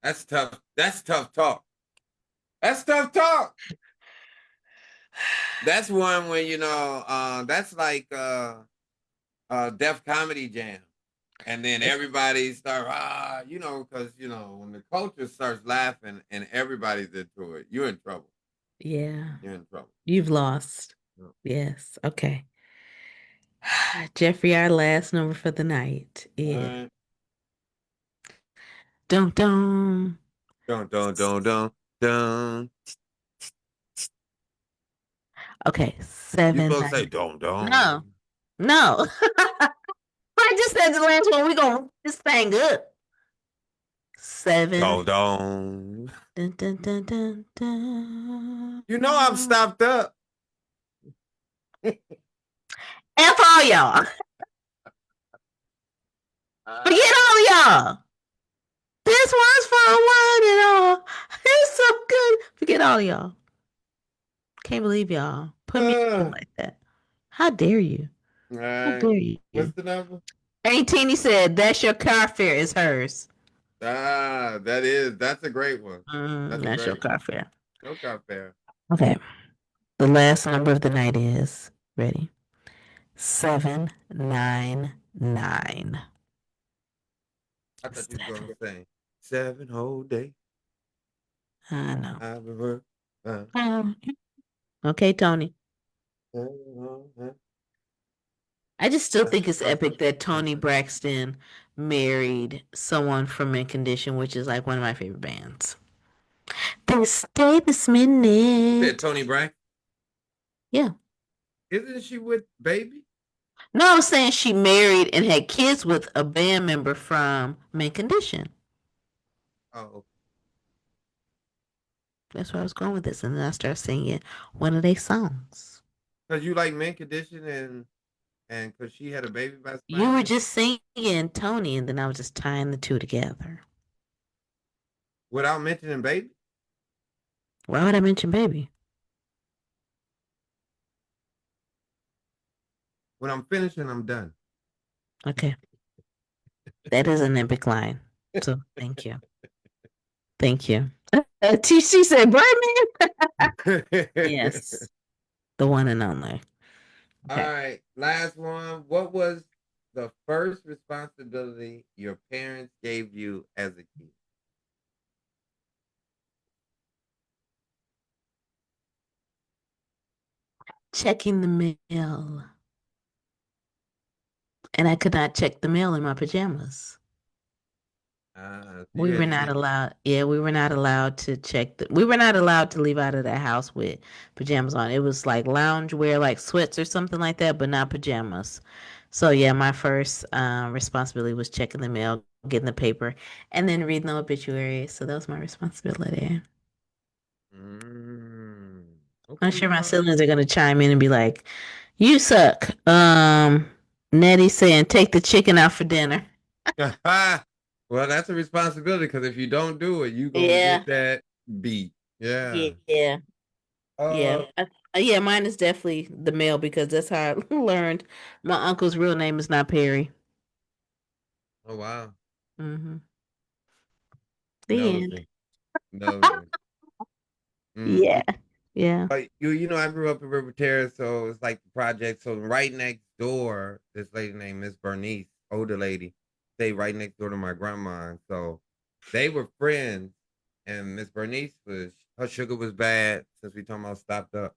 That's tough. That's tough talk. That's tough talk. That's one where that's like Def Comedy Jam, and then everybody start because when the culture starts laughing and everybody's into it, you're in trouble. Yeah, You're in trouble. you've lost. Yeah. Yes. Okay. Jeffrey, our last number for the night All is right. dum dum. Dun dun dun dun dun. Okay, You seven supposed to say nine. dun No, dun no. I just said the last one. We gonna wrap this thing up. Seven. dun dun. Dun, dun, dun, dun, dun. I'm stopped up. F all y'all. Forget Uh, all y'all. This one's for one and all. It's so good. Forget all y'all. Can't believe y'all put me in all like that. How dare you? How right. dare you? What's the number? Aunt Teeny said, "That's your car fare is hers." That's a great one. That's a That's your great one. car fare. No car fair. Okay. The last number of the night is ready. 799. I thought you was gonna Seven. say 7 whole days. I know. I've been working. Um, okay, Tony. I just still think it's epic that Tony Braxton married someone from Mint Condition, which is like one of my favorite bands. This day, this You said minute. Tony Braxton. Yeah. Isn't she with Baby? No, I'm saying she married and had kids with a band member from Mint Condition. Oh, That's where I was going with this. And then I started singing one of their songs. because you like Mint Condition and because she had a baby by You were somebody else just singing Tony, and then I was just tying the two together. without mentioning Baby. Why would I mention baby? When I'm finishing, I'm done. Okay. That is an epic line. So thank you. Thank you. TC said, Birdman? Yes. The one and only. All Okay. right, last one. What was the first responsibility your parents gave you as a kid? checking the mail. And I could not check the mail in my pajamas. So We you were had to not get. allowed. Yeah, we were not allowed to check we were not allowed to leave out of the house with pajamas on. It was like lounge wear, like sweats or something like that, but not pajamas. So yeah, my first responsibility was checking the mail, getting the paper, and then reading the obituary. So that was my responsibility. Mm, I'm okay, sure my well. siblings are gonna chime in and be like, "You suck." Nettie saying, "Take the chicken out for dinner." Well, that's a responsibility because if you don't do it, you gonna Yeah, get that beat. Yeah. yeah, Uh. yeah. Yeah, mine is definitely the male because that's how I learned my uncle's real name is not Perry. Oh wow. Hmm. The end. Nosy. Nosy. Yeah, Mm. yeah, But you know, I grew up in River Terrace, so it's like the project. So right next door, this lady named Miss Bernice, older lady, stayed right next door to my grandma. And so they were friends. And Miss Bernice was her sugar was bad since we talking about stopped up.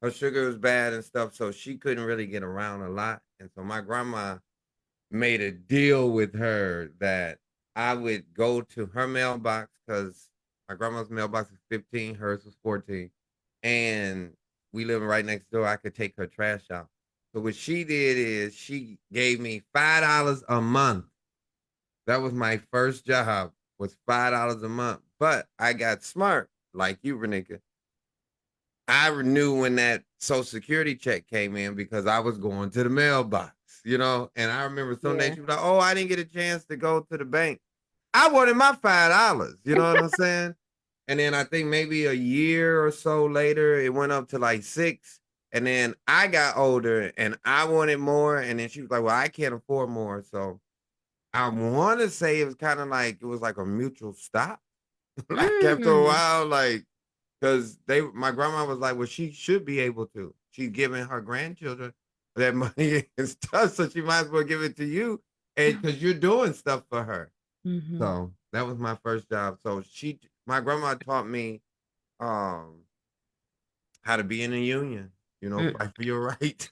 Her sugar was bad and stuff, so she couldn't really get around a lot. And so my grandma made a deal with her that I would go to her mailbox because my grandma's mailbox was 15, hers was 14. And we live right next door. I could take her trash out. So what she did is she gave me $5 a month. That was my first job, was $5 a month. But I got smart, like you, Renika. I knew when that Social Security check came in because I was going to the mailbox, And I remember some days yeah. she was like, "Oh, I didn't get a chance to go to the bank." I wanted my $5. You know what I'm saying? And then I think maybe a year or so later, it went up to like 6. And then I got older and I wanted more. And then she was like, "Well, I can't afford more." So I want to say it was kind of like it was like a mutual stop. Like after a Mm, while, like because my grandma was like, well, she should be able to. She's giving her grandchildren that money and stuff, so she might as well give it to you, and because you're doing stuff for her. mm-hmm. So that was my first job. So my grandma taught me um how to be in a union. Fight for your right.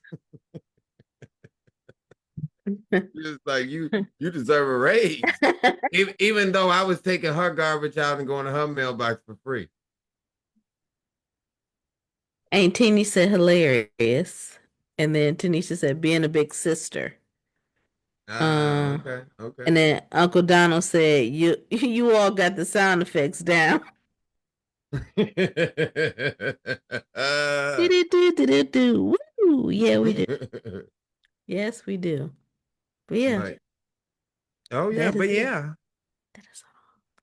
Just like you deserve a raise. Even though I was taking her garbage out and going to her mailbox for free. Ain't Teeny said hilarious, and then Tanisha said being a big sister. Uh, Okay, okay. and then Uncle Donald said you all got the sound effects down. Do do do do do. Woo! Yeah, we do. Yes, we do. But yeah, but oh yeah, that but is it. yeah. That is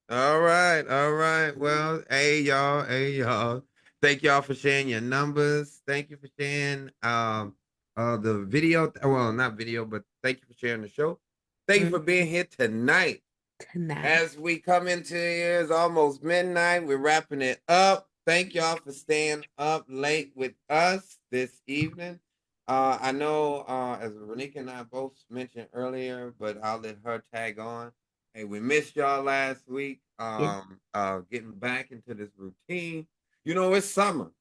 All right, all right. Well, hey y'all. Thank y'all for sharing your numbers. Thank you for sharing the video. Well, not video, but thank you for sharing the show. Thank you all for being here tonight. tonight. As we come into here, it's almost midnight. We're wrapping it up. Thank y'all for staying up late with us this evening. I know, as Renika and I both mentioned earlier, but I'll let her tag on. Hey, we missed y'all last week. Yeah. Getting back into this routine. It's summer.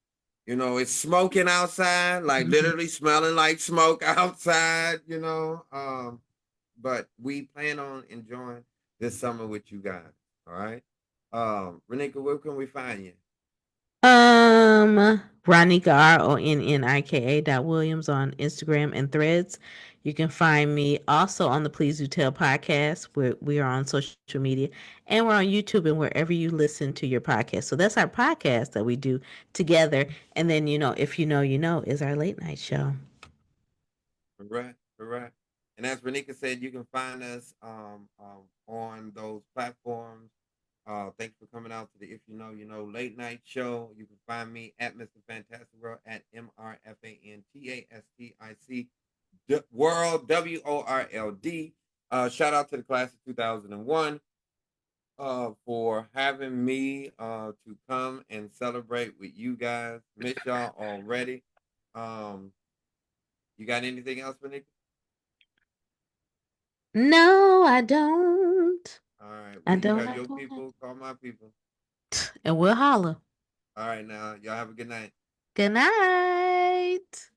It's smoking outside, like Mhm. literally smelling like smoke outside. But we plan on enjoying this summer with you guys. All right. Renika, where can we find you? Ronika RONNIKA dot Williams on Instagram and Threads. You can find me also on the Please Do Tell podcast, where we are on social media, and we're on YouTube and wherever you listen to your podcast. So that's our podcast that we do together. And then if you know, you know, is our late night show. Correct, correct. And as Renika said, you can find us on those platforms. Thanks for coming out to the If You Know, You Know late night show. You can find me at Mr. Fantastic World at MrFantastic World WORLD. Shout out to the class of 2001 for having me to come and celebrate with you guys. Miss y'all already. Um, you got anything else, Renika? No, I don't. All right. I Well, you don't. have I your don't. people. Call my people. And we'll holler. All right. Now, y'all have a good night. Good night.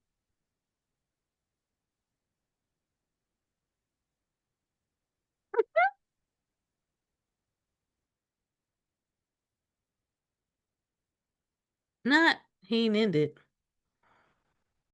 Not he ain't in it.